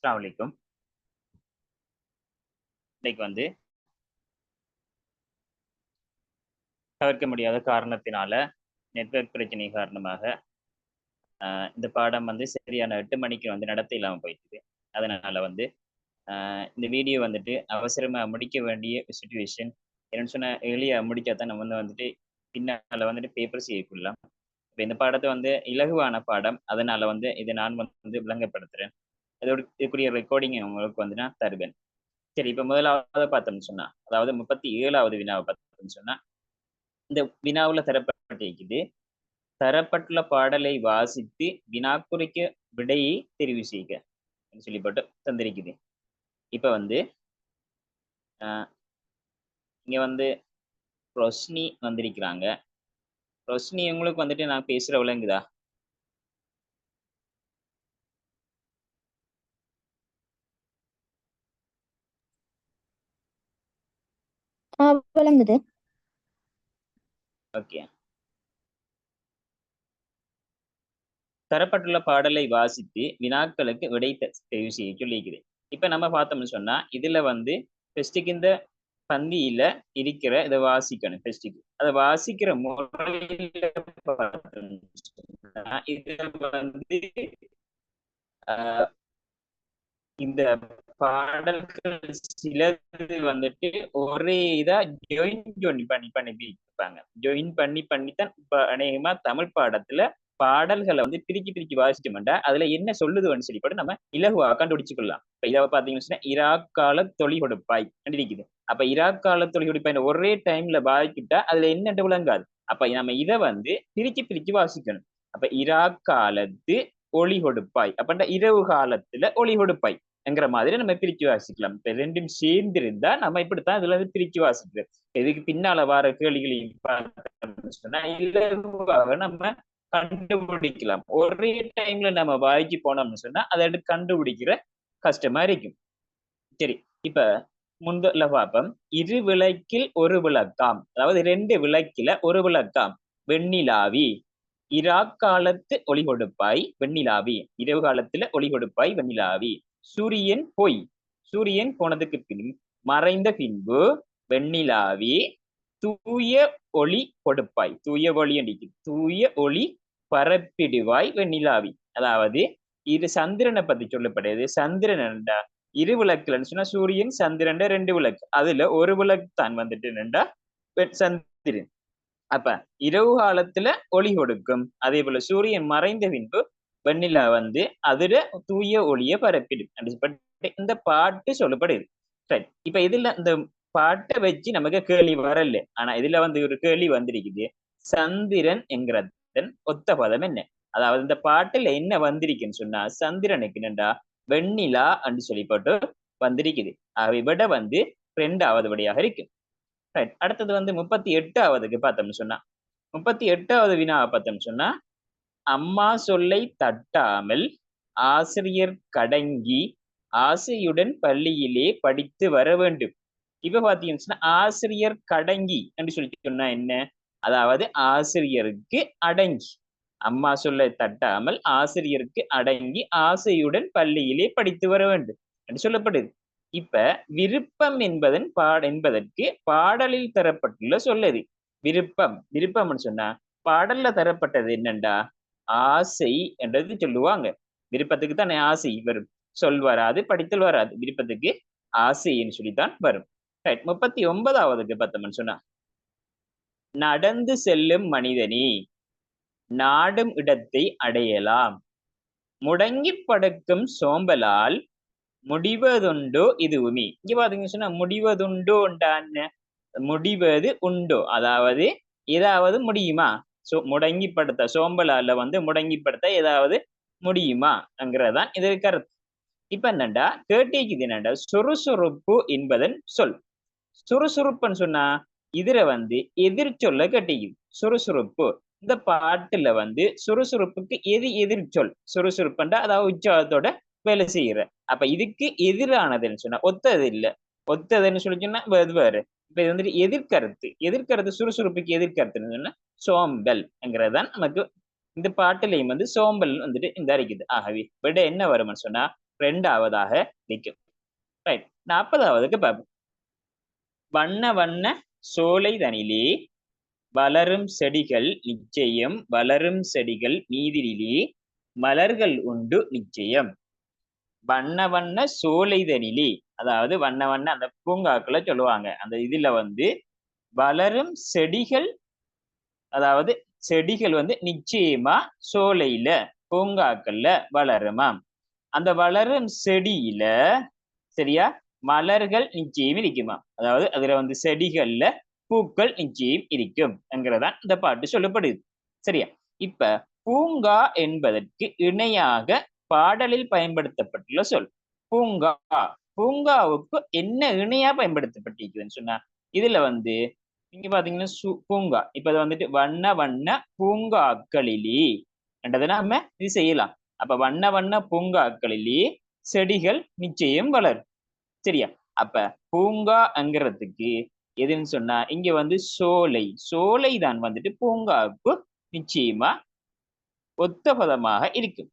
அஸ்ஸலாமு அலைக்கும். இன்னைக்கு வந்து தவிர்க்க முடியாத காரணத்தினால, நெட்வொர்க் பிரச்சனை காரணமாக, இந்த பாடம் வந்து சரியான 8 மணிக்கு வந்து நடத்த இல்லாம போயிடுச்சு. அதனால வந்து இந்த வீடியோ வந்துட்டு அவசரமா முடிக்க வேண்டிய சிச்சுவேஷன். என்னன்னு சொன்னா, எர்லியா முடிச்சா தான் நம்ம வந்துட்டு பின்னால வந்துட்டு பேப்பர் செய்யக்குள்ளலாம். இப்ப இந்த பாடத்த வந்து இலகுவான பாடம். அதனால வந்து இத நான் வந்து விளங்கப்படுத்துறேன். இதோட இதுக்குரிய ரெக்கார்டிங் உங்களுக்கு வந்து நான் தருவேன். சரி, இப்ப முதலாவது பார்த்தோம்னு சொன்னா, அதாவது 37வது வினாவ பார்த்தோம்னு சொன்னா, இந்த வினாவுல தரப்பட்டிருக்குது. தரப்பட்டுள்ள பாடலை வாசித்து வினாக்குறிக்கு விடையை தெரிவு செய்க சொல்லி போட்டு தந்திருக்குது. இப்ப வந்து இங்க வந்து ரொஷ்னி வந்திருக்கிறாங்க. ரொஷ்னி, உங்களுக்கு வந்துட்டு நான் பேசுற விளங்குதா? விளங்குது. ஓகே. தரப்பட்டுள்ள பாடலை வாசித்து வினாக்களுக்கு விடை தெரிவு செய்ய சொல்லியிருக்குது. இப்ப நம்ம பார்த்தோம்னு சொன்னா, இதுல வந்து ஃபர்ஸ்ட்டுக்கு இந்த பந்தியில இருக்கிற இதை வாசிக்கணும். ஃபர்ஸ்ட்டுக்கு அதை வாசிக்கிற முறையில பார்த்தோம்னு சொன்னா, இதுல வந்து இந்த பாடல்கள் சிலது வந்துட்டு ஒரே இதா ஜாயின் பண்ணி இருப்பாங்க. ஜாயின் பண்ணித்தான் இப்ப அநேகமா தமிழ் பாடத்துல பாடல்களை வந்து பிரிக்கி பிரிக்கி வாசிச்சோம்டா அதுல என்ன சொல்லுதுன்னு சொல்லி கூட நம்ம இலகுவா கண்டுபிடிச்சுக்கலாம். இப்ப இதை பாத்தீங்கன்னா இராக்கால தொழி கொடுப்பாய் இருக்குது. அப்ப இராக்கால தொழி கொடுப்பாய் ஒரே டைம்ல வாய்க்கிட்டா அதுல என்ன விளங்காது. அப்ப நம்ம இதை வந்து பிரிக்கி பிரிக்கி வாசிக்கணும். அப்ப இராக்காலத்து ஒளி கொடுப்பாய், அப்ப இரவு காலத்துல ஒளி கொடுப்பாய் என்கிற மாதிரி நம்ம பிரிச்சு வாசிக்கலாம். இப்ப ரெண்டும் சேர்ந்து இருந்தா நம்ம இப்படித்தான் இதுல இருந்து பிரிச்சு வாசிக்கிறோம். இதுக்கு பின்னால வர கேள்விகளையும் சொன்னா இலகுவாக நம்ம கண்டுபிடிக்கலாம். ஒரே டைம்ல நம்ம வாய்க்கு போனோம்னு சொன்னா அதை எடுத்து கண்டுபிடிக்கிற கஷ்டமா இருக்கும். சரி, இப்ப முந்தல பார்ப்போம். இரு விளக்கில் ஒரு விளக்காம், அதாவது 2 விளக்கில ஒரு விளக்காம் வெண்ணிலாவி இராக்காலத்து ஒளி கொடுப்பாய் வெண்ணிலாவி, இரவு காலத்துல ஒளி கொடுப்பாய் வெண்ணிலாவி. சூரியன் பொய், சூரியன் போனதுக்கு பின் மறைந்த பின்பு வெண்ணிலாவி தூய ஒளி கொடுப்பாய், தூய ஒளி அடிக்கு தூய ஒளி பரப்பிடுவாய் வெண்ணிலாவி. அதாவது இது சந்திரனை பத்தி சொல்லப்படுது. சந்திரன் என்னடா இரு விளக்குலன்னு சொன்னா சூரியன் சந்திரன் 2 விளக்கு, அதுல ஒரு விளக்கு தான் வந்துட்டு என்னடா சந்திரன். அப்ப இரவு காலத்துல ஒளி கொடுக்கும். அதே போல சூரியன் மறைந்த பின்பு வெண்ணிலா வந்து அதுல தூய ஒளிய பரப்பிடும். இந்த பாட்டு சொல்லப்படுது. சரி, இப்ப இதுல இந்த பாட்டை வச்சு நமக்கு கேள்வி வரல. ஆனா இதுல வந்து ஒரு கேள்வி வந்திருக்குது. சந்திரன் என்கிறதன் ஒத்த பதம் என்ன? அதாவது இந்த பாட்டுல என்ன வந்திருக்குன்னு சொன்னா சந்திரனுக்கு என்னண்டா வெண்ணிலா என்று சொல்லி போட்டு வந்திருக்குது. அவை விட வந்து 2வது விடையாக இருக்கு. அடுத்தது வந்து 38வதுக்கு பார்த்தோம்னு சொன்னா, 38வது வினாவை பார்த்தோம்னு சொன்னா, அம்மா சொல்லை தட்டாமல் ஆசிரியர் கடங்கி ஆசையுடன் பள்ளியிலே படித்து வர வேண்டும். இப்ப பாத்தீங்கன்னு சொன்னா ஆசிரியர் கடங்கி என்று சொல்லி சொன்னா என்ன? அதாவது ஆசிரியருக்கு அடங்கி, அம்மா சொல்லை தட்டாமல் ஆசிரியருக்கு அடங்கி ஆசையுடன் பள்ளியிலே படித்து வர வேண்டும் என்று சொல்லப்படுது. இப்ப விருப்பம் என்பதற்கு பாடலில் தரப்பட்டுள்ள சொல்லது. விருப்பம் விருப்பம்னு சொன்னா பாடல்ல தரப்பட்டது என்னண்டா ஆசை என்றது சொல்லுவாங்க. விருப்பத்துக்கு தானே ஆசை வரும். சொல் வராது, படித்தல் வராது. விருப்பத்துக்கு ஆசைன்னு சொல்லித்தான் வரும். ரைட், 39வதுக்கு பார்த்தோம்னு சொன்னா, நடந்து செல்லும் மனிதனே நாடும் இடத்தை அடையலாம், முடங்கி படுக்கும் சோம்பலால் முடிவதுண்டோ இதுவுமே. இங்க பாத்தீங்கன்னு சொன்னா முடிவதுண்டோ உண்டான்னு, முடிவது உண்டோ அதாவது ஏதாவது முடியுமா? முடங்கி படுத்த சோம்பலால வந்து முடங்கி படுத்த ஏதாவது முடியுமாங்கிறதான் இது கருத்து. இப்ப என்னண்டா கேட்டிக்குது என்னண்டா சுறுசுறுப்பு என்பதன் சொல். சுறுசுறுப்புன்னு சொன்னா இதுல வந்து எதிர் சொல்ல கேட்டிக்குது. சுறுசுறுப்பு இந்த பாட்டுல வந்து சுறுசுறுப்புக்கு எதிர்ச்சொல் சுறுசுறுப்புண்டா அதாவது உற்சாகத்தோட வேலை செய்யற. அப்ப இதுக்கு எதிரானதுன்னு சொன்னா ஒத்தது இல்ல. ஒத்ததுன்னு சொல்லி சொன்னா வேறு. இப்ப இது வந்துட்டு எதிர்கருத்து சுறுசுறுப்புக்கு எதிர்கருத்துன்னு சொன்னா சோம்பல்ங்கிறதான் நமக்கு இந்த பாட்டுலையும் வந்து சோம்பல் வந்துட்டு இந்த அறிக்குது. ஆகவே விட என்ன வரும்னு சொன்னா ரெண்டாவதாக நிற்கும். ரைட். 40வதுக்கு பார்ப்போம். வண்ண வண்ண சோலை தனிலே வளரும் செடிகள் நிச்சயம், வளரும் செடிகள் மீதிலே மலர்கள் உண்டு நிச்சயம். வண்ண வண்ண சோலைதனிலே, அதாவது வண்ண வண்ண அந்த பூங்காக்களை சொல்லுவாங்க. அந்த இதுல வந்து வளரும் செடிகள், அதாவது செடிகள் வந்து நிச்சயமா சோலையில பூங்காக்கள்ல வளருமாம். அந்த வளரும் செடியில சரியா மலர்கள் நிச்சயம் இருக்குமா, அதாவது அதுல வந்து செடிகள்ல பூக்கள் நிச்சயம் இருக்கும் என்கிறதான் இந்த பாட்டு சொல்லப்படுது. சரியா. இப்ப பூங்கா என்பதற்கு இணையாக பாடலில் பயன்படுத்தப்பட்டுள்ள சொல் பூங்கா. பூங்காவுக்கு என்ன இணையா பயன்படுத்தப்பட்டிருக்குதுன்னு சொன்னா, இதுல வந்து நீங்க பாத்தீங்கன்னா பூங்கா, இப்ப அது வந்துட்டு வண்ண வண்ண பூங்காக்களிலே என்றதை நாம இது செய்யலாம். அப்ப வண்ண வண்ண பூங்காக்களிலே செடிகள் நிச்சயம் வளரும். சரியா. அப்ப பூங்காங்கிறதுக்கு எதுன்னு சொன்னா இங்க வந்து சோலை, சோலை தான் வந்துட்டு பூங்காவுக்கு நிச்சயமா ஒத்த பதமாக இருக்கும்,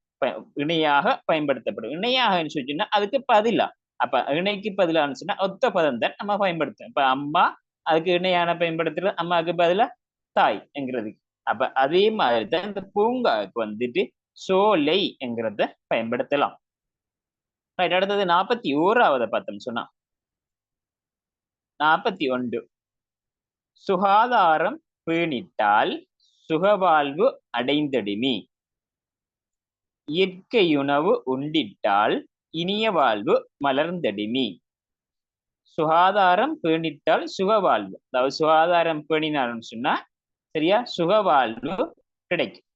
இணையாக பயன்படுத்தப்படும். இணையாக சொன்னா அதுக்கு பதிலா, அப்ப இணைக்கு பதிலான்னு சொன்னா ஒத்த பதம் தான் நம்ம பயன்படுத்தும். இப்ப அம்மா அதுக்கு இணையான பயன்படுத்துறது அம்மாவுக்கு பதிலா தாய் என்கிறது. அப்ப அதே மாதிரி தான் இந்த பூங்காவுக்கு வந்துட்டு சோலை என்கிறத பயன்படுத்தலாம். அடுத்தது 41வது பார்த்தோம் சொன்னா 41 சுகாதாரம் பேணிட்டால் சுகவாழ்வு அடைந்திடுமே, இயற்கையுணவு உண்டிட்டால் இனிய வாழ்வு மலர்ந்தடிமி. சுகாதாரம் பேணிட்டால் சுகவாழ்வு, அதாவது சுகாதாரம் பேணினாலும் சொன்னா சரியா சுகவாழ்வு கிடைக்கும்.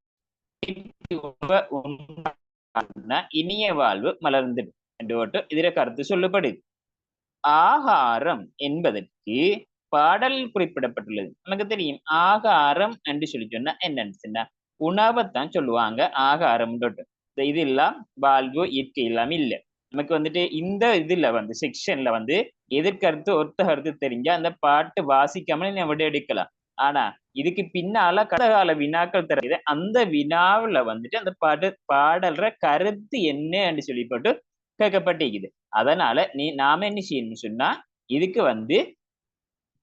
இனிய வாழ்வு மலர்ந்துடும் என்று இதுல கருத்து சொல்லப்படுது. ஆகாரம் என்பதற்கு பாடலில் குறிப்பிடப்பட்டுள்ளது. நமக்கு தெரியும் ஆகாரம் என்று சொல்லி சொன்னா என்னன்னு சொன்னா உணவைத்தான் சொல்லுவாங்க ஆகாரம். இது எல்லாம் வாழ்வு இயற்கை எல்லாம் இல்லை. நமக்கு வந்துட்டு இந்த இதுல வந்து செக்ஷன்ல வந்து எதிர்கருத்து ஒத்த கருத்து தெரிஞ்ச அந்த பாட்டு வாசிக்காமல் நம்ம விட எடுக்கலாம். ஆனா இதுக்கு பின்னால கடகால வினாக்கள் தருது. அந்த வினாவுல வந்துட்டு அந்த பாடல்ற கருத்து என்ன சொல்லி போட்டு கேட்கப்பட்டிருக்குது. அதனால நாம என்ன செய்யணும்னு சொன்னா இதுக்கு வந்து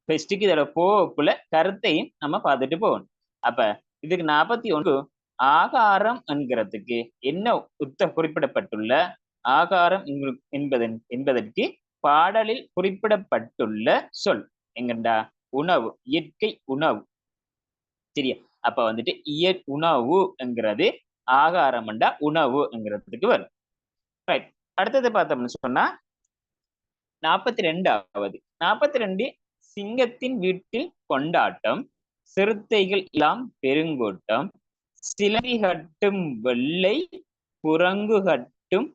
பெஸ்ட்டுக்கு இதோட போக்குள்ள கருத்தையும் நம்ம பார்த்துட்டு போகணும். அப்ப இதுக்கு 41 ஆகாரம் என்கிறதுக்கு என்ன குறிப்பிடப்பட்டுள்ள ஆகாரம் என்பதற்கு பாடலில் குறிப்பிடப்பட்டுள்ள சொல் எங்கண்டா உணவு, இயற்கை உணவு. சரியா. அப்ப வந்துட்டு உணவு என்கிறது ஆகாரம் என்றா உணவு என்கிறதுக்கு வரும். ரைட். அடுத்தது பார்த்தோம்னு சொன்னா 42வது 42 சிங்கத்தின் வீட்டில் கொண்டாட்டம், சிறுத்தைகள் எல்லாம் பெருங்கோட்டம், சிலந்தி கட்டும் வெள்ளை குரங்கு கட்டும்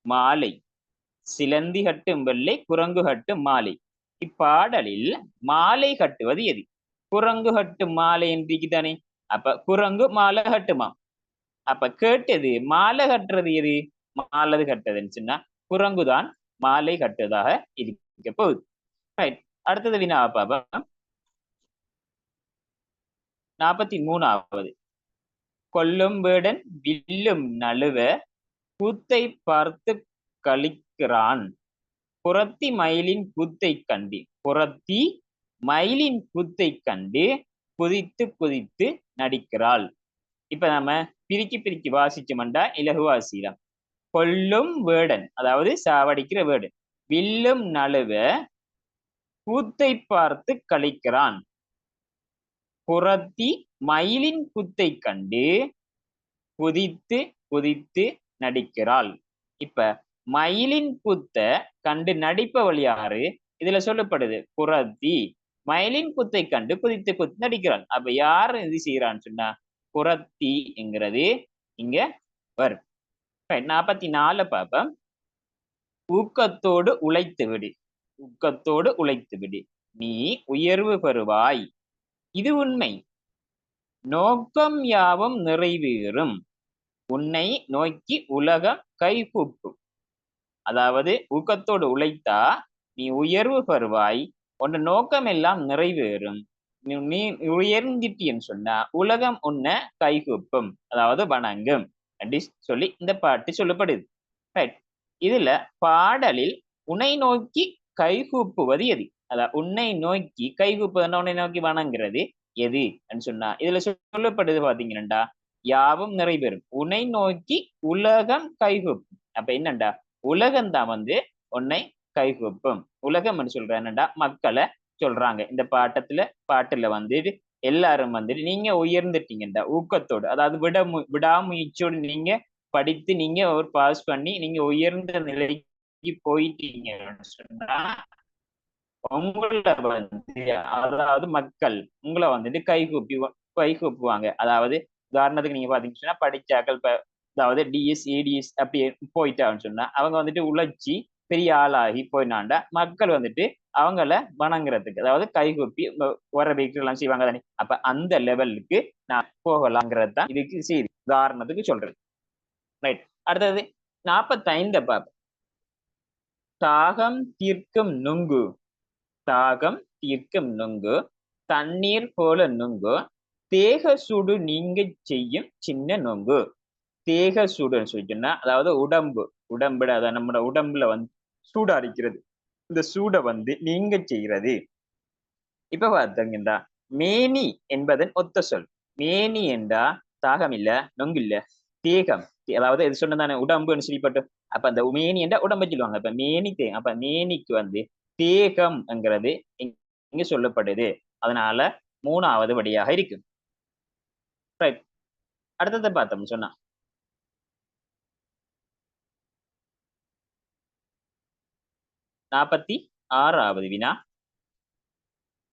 மாலை. சிலந்தி கட்டும் வெள்ளை குரங்கு கட்டும் மாலை. இப்பாடலில் மாலை கட்டுவது எது? குரங்கு கட்டும் மாலை என்று தானே. அப்ப குரங்கு மாலை கட்டுமா. அப்ப கேட்டது மாலை கட்டுறது எது? மாலை கட்டுறதுன்னு சொன்னா குரங்குதான் மாலை கட்டுவதாக இருக்க போகுது. ரைட். அடுத்தது வினா பாப்பா 43வது கொல்லும் வேடன் வில்லும் நழுவ கூத்தை பார்த்து கழிக்கிறான், புறத்தி மயிலின் கூத்தை கண்டு. புறத்தி மயிலின் கூத்தை கண்டு குதித்து குதித்து நடிக்கிறாள். இப்ப நம்ம பிரிக்கி வாசிச்சோம்டா இலகுவாசிலாம். கொல்லும் வேடன் அதாவது சாவடிக்கிற வேடன், வில்லும் நழுவ கூத்தை பார்த்து கழிக்கிறான், புறத்தி மயிலின் கூத்தை கண்டு குதித்து குதித்து நடிக்கிறாள். இப்ப மயிலின் கூத்த கண்டு நடிப்பவள் யாரு? இதுல சொல்லப்படுது புறத்தி. மயிலின் கூத்தை கண்டு குதித்து குதித்து நடிக்கிறாள். அப்ப யாரு இது செய்யறான்னு சொன்னா புறத்தி என்கிறது இங்க வரும். 44 பாப்போம். ஊக்கத்தோடு உழைத்து விடு, ஊக்கத்தோடு உழைத்து விடு, நீ உயர்வு பெறுவாய், இது உண்மை, நோக்கம் யாவும் நிறைவேறும், உன்னை நோக்கி உலகம் கைகூப்பும். அதாவது ஊக்கத்தோடு உழைத்தா நீ உயர்வு பெறுவாய், உன் நோக்கம் எல்லாம் நிறைவேறும், நீ உயர்ந்திட்டின்னு சொன்னா உலகம் உன்னை கைகூப்பும், அதாவது வணங்கும் அப்படி சொல்லி இந்த பாட்டு சொல்லப்படுது. ரைட். இதுல பாடலில் உன்னை நோக்கி கைகூப்புவது எது? அதான் உன்னை நோக்கி கைகூப்புவது, உன்னை நோக்கி வணங்குறது எது சொன்னா இதுல சொல்லப்படுது பாத்தீங்கன்னா, யாவும் நிறைவேறும் உன்னை நோக்கி உலகம் கைகூப்பும். அப்ப என்னண்டா, உலகம் தான் வந்து உன்னை கைகூப்பும். உலகம் சொல்ற என்னண்டா மக்களை சொல்றாங்க. இந்த பாட்டுல வந்து எல்லாரும் வந்துட்டு நீங்க உயர்ந்துட்டீங்கடா ஊக்கத்தோடு, அதாவது விடாமுயற்சியோடு நீங்க படித்து நீங்க ஒரு பாஸ் பண்ணி நீங்க உயர்ந்த நிலைக்கு போயிட்டீங்கன்னு சொன்னா உங்களை வந்து, அதாவது மக்கள் உங்களை வந்துட்டு கைகூப்புவாங்க. அதாவது உதாரணத்துக்கு நீங்க பாத்தீங்கன்னா படிச்சாக்கள் அதாவது டிஎஸ் ஏடிஎஸ் அப்படி போயிட்டான்னு சொன்னா அவங்க வந்துட்டு உழைச்சி பெரிய ஆளாகி போயினாண்டா மக்கள் வந்துட்டு அவங்கள வணங்குறதுக்கு, அதாவது கைகூப்பி வர வைக்க எல்லாம் செய்வாங்க தானே. அப்ப அந்த லெவலுக்கு நான் போகலாங்கிறது தான் இதுக்கு செய்தி, உதாரணத்துக்கு சொல்றேன். ரைட். அடுத்தது 45 பாப்போம். தாகம் தீர்க்கும் நுங்கு, தாகம் தீர்க்கும் நுங்கு, தண்ணீர் போல நுங்கு, தேக சூடு நீங்க செய்யும் சின்ன நுங்கு. தேக சூடுன்னு சொல்லிட்டோம்னா அதாவது உடம்புல அதாவது நம்ம உடம்புல வந்து சூடு அரிக்கிறது, இந்த சூடை வந்து நீங்க செய்கிறது. இப்ப பார்த்தீங்கன்னா மேனி என்பதன் ஒத்த சொல். மேனி என்றா தாகம் இல்ல, நொங்கு இல்ல, தேகம். அதாவது இது சொன்னதானே உடம்புன்னு சொல்லிப்பட்டு, அப்ப அந்த மேனி என்ற உடம்பு சொல்லுவாங்க. அப்ப மேனி தேகம், அப்ப மேனிக்கு வந்து தேகம்ங்கிறது இங்க சொல்லப்படுது. அதனால 3வது வழியாக இருக்கு. ரைட். அடுத்ததை பார்த்தோம் சொன்னா 46வது வினா.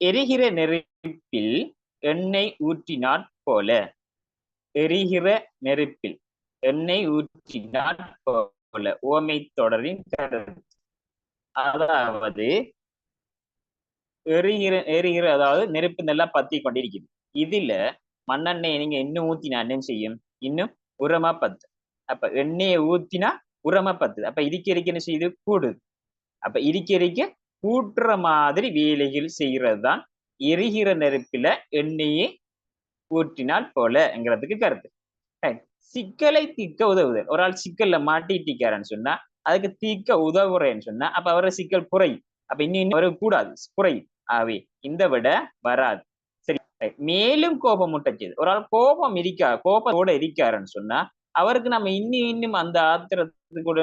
எரிகிற நெருப்பில் எண்ணெய் ஊற்றினாற் போல, எரிகிற நெருப்பில் எண்ணெய் ஊற்றினாற் போல உவமை தொடரின் கருத்து. அதாவது எரிகிற அதாவது நெருப்பு நல்லா பத்தி கொண்டிருக்குது. இதுல மண்ணெண்ணெய் நீங்க இன்னும் ஊத்தினா என்ன செய்யும்? இன்னும் உரமா பத்து. அப்ப எண்ணெயை ஊத்தினா உரமா பத்து. அப்ப இருக்க என்ன செய்யுது? கூடுது. அப்ப இருக்க கூட்டுற மாதிரி வேலைகள் செய்யறதுதான் எரிகிற நெருப்பில எண்ணெயை ஊற்றினால் போலங்கிறதுக்கு கருத்து. சிக்கலை தீர்க்க உதவுதல். ஒரு ஆள் சிக்கல்ல மாட்டிட்டிருக்காருன்னு சொன்னா அதுக்கு தீர்க்க உதவுறேன்னு சொன்னா அப்ப அவர சிக்கல் குறையும். அப்ப இன்னும் அவருக்கு கூடாது, குறையும். ஆவே இந்த விட வராது. சரி. மேலும் கோபம் முட்டச்சது. ஒரு ஆள் கோபத்தோட இருக்காருன்னு சொன்னா அவருக்கு நம்ம இன்னும் அந்த ஆத்திரத்துக்கு கூட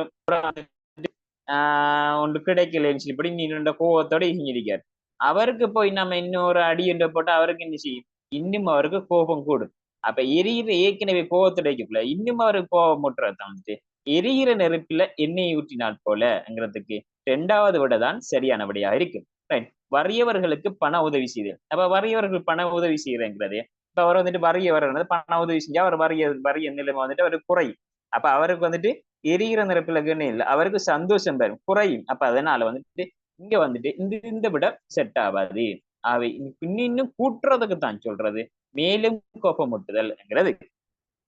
ஒன்று கிடைக்கலன்னு சொல்லி நீண்ட கோபத்தோட இருக்காரு. அவருக்கு போய் நம்ம இன்னொரு அடி என்ற போட்டு அவருக்கு என்ன செய்யும்? இன்னும் அவருக்கு கோபம் கூடும். அப்ப எரிகிற ஏற்கனவே கோபத்தோட இருக்கல இன்னும் அவருக்கு கோபம் முட்டுறதான் வந்துட்டு எரிகிற நெருப்பில எண்ணெய் ஊற்றினால் போலங்கிறதுக்கு 2வது விட தான் சரியான விடையா இருக்கு. ரைட். வறியவர்களுக்கு பண உதவி செய்தல். அப்ப வறியவர்கள் பண உதவி செய்யறங்கிறது, இப்ப அவர் வந்துட்டு வறியவர் பண உதவி செஞ்சா அவர் வறிய நிலைமை வந்துட்டு அவர் குறையும். அப்ப அவருக்கு வந்துட்டு எரிகிற நெருப்புல இல்லை, அவருக்கு சந்தோஷம் பெறும், குறையும். அப்ப அதனால வந்துட்டு இங்க வந்துட்டு இந்த விட செட் ஆகாது. அவை இன்னும் கூட்டுறதுக்கு தான் சொல்றது மேலும் கோபமூட்டுதல்ங்கிறது.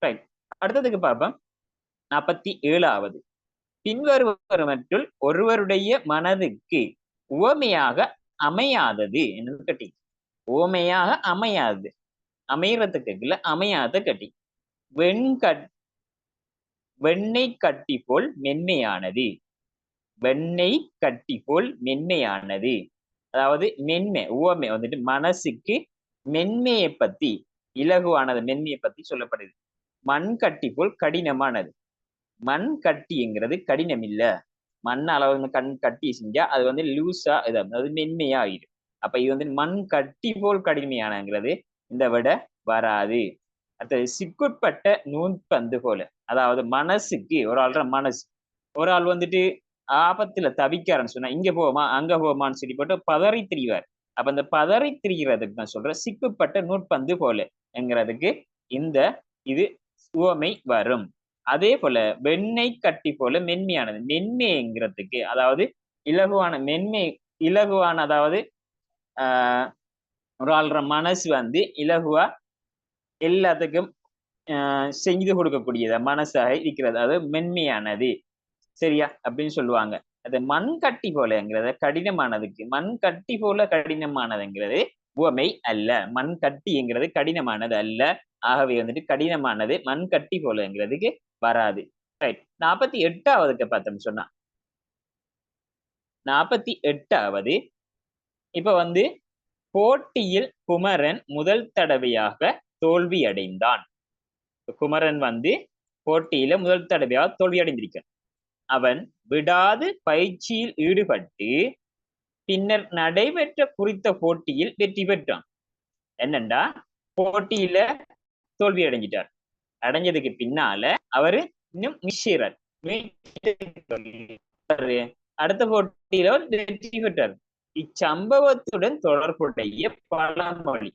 ரைட். அடுத்ததுக்கு பார்ப்போம். 47வது. பின்வருவனவற்றுள் ஒருவருடைய மனதுக்கு உவமையாக அமையாதது என்று கட்டி. உவமையாக அமையாது, அமையறதுக்கு இல்ல, அமையாத கட்டி. வெண்ணெய் கட்டி போல் மென்மையானது, வெண்ணெய் கட்டி போல் மென்மையானது. அதாவது மென்மை உவமை வந்துட்டு மனசுக்கு மென்மையை பத்தி, இலகுவானது மென்மையை பத்தி சொல்லப்படுது. மண் கட்டி போல் கடினமானது. மண் கட்டிங்கிறது கடினம் இல்ல, மண் அளவு கட்டி செஞ்சா அது வந்து லூஸா அதாவது மென்மையா ஆயிடும். அப்ப இது வந்து மண் கட்டி போல் கடுமையானங்கிறது இந்த விட வராது. அடுத்தது சிக்குட்பட்ட நூற்பந்து போல. அதாவது மனசுக்கு ஒரு ஆள் வந்துட்டு ஆபத்துல தவிக்காருன்னு சொன்னா இங்க போவோமா அங்க போவோமான்னு சொல்லி போட்டு பதறி திரிவார். அப்ப இந்த பதறி திரிகிறதுக்கு தான் சொல்ற சிக்குப்பட்ட நூற்பந்து போலங்கிறதுக்கு இந்த இது உவமை வரும். அதே போல வெண்ணெய் கட்டி போல மென்மையானது. மென்மைங்கிறதுக்கு அதாவது இலகுவான அதாவது ஒரு ஆள்ற மனசு வந்து இலகுவா எல்லாத்துக்கும் செய்து கொடுக்கக்கூடியது மனசாக இருக்கிறது, அது மென்மையானது. சரியா அப்படின்னு சொல்லுவாங்க. அது மண் கட்டி போலங்கிறத கடினமானதுக்கு, மண் கட்டி போல கடினமானதுங்கிறது உவமை அல்ல. மண் கட்டிங்கிறது கடினமானது அல்ல. ஆகவே வந்துட்டு கடினமானது மண் கட்டி போலங்கிறதுக்கு வராது. ரைட். 48வதுக்கு பார்த்தோம் சொன்னா 48வது இப்ப வந்து போட்டியில் குமரன் முதல் தடவையாக தோல்வி அடைந்தான். குமரன் வந்து போட்டியில முதல் தடவையாக தோல்வி அடைந்திருக்கான். அவன் விடாது பயிற்சியில் ஈடுபட்டு பின்னர் நடைபெற்ற குறித்த போட்டியில் வெற்றி பெற்றான். என்னண்டா போட்டியில தோல்வி அடைஞ்சிட்டார். அடைஞ்சதுக்கு பின்னால அவரு இன்னும் நிச்சயர் அடுத்த போட்டியில வெற்றி பெற்றார். இச்சம்பவத்துடன் தொடர்புடைய பழமொழி,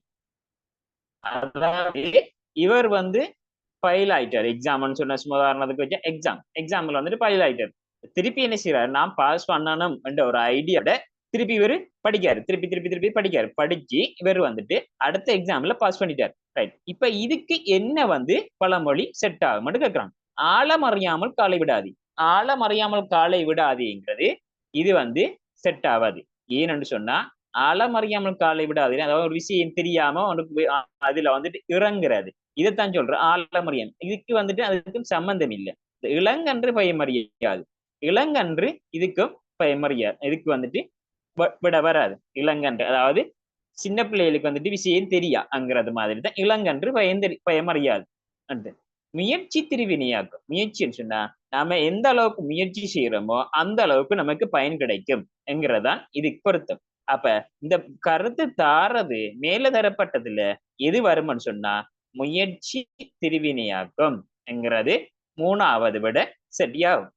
அதாவது இவர் வந்து ஃபைல் ஆயிட்டார். எக்ஸாம்னு சொன்ன உதாரணத்துக்கு வச்ச எக்ஸாம்ல வந்துட்டு ஃபைல் ஆயிட்டார். திருப்பி என்ன செய்யறாரு, நான் பாஸ் பண்ணணும் என்ற ஒரு ஐடியாவோட திருப்பி இவர் படிக்காரு. திருப்பி படிக்காரு. படிச்சு இவர் வந்துட்டு அடுத்த எக்ஸாம்ல பாஸ் பண்ணிட்டார். ரைட். இப்ப இதுக்கு என்ன வந்து பழமொழி செட் ஆகும்னு கேட்கிறாங்க. ஆழம் அறியாமல் காலை விடாது. ஆழம் அறியாமல் காலை விடாதுங்கிறது இது வந்து செட் ஆகாது. ஏன்னு சொன்னா ஆழம் அறியாமல் காலை விடாது, அதாவது ஒரு விஷயம் தெரியாம உனக்கு அதுல வந்துட்டு இறங்குறது, இதைத்தான் சொல்ற ஆழமறியான். இதுக்கு வந்துட்டு அதுக்கும் சம்பந்தம் இல்லை. இளங்கன்று பயமறியாது, இளங்கன்று இதுக்கும் பயமறியாது. இதுக்கு வந்துட்டு விட வராது. இளங்கன்று அதாவது சின்ன பிள்ளைகளுக்கு வந்துட்டு விஷயம் தெரியாங்கிறது மாதிரி தான் இளங்கன்று பயமறியாது. முயற்சி திருவினையாக்கும். முயற்சின்னு சொன்னா நாம எந்த அளவுக்கு முயற்சி செய்யறோமோ அந்த அளவுக்கு நமக்கு பயன் கிடைக்கும் என்கிறதான் இதுக்கு பொருத்தம். அப்ப இந்த கருத்து தாரது மேல தரப்பட்டதுல எது வரும்னு சொன்னா முயற்சி திருவினையாக்கும் என்கிறது 3வது விட சரியாகும்.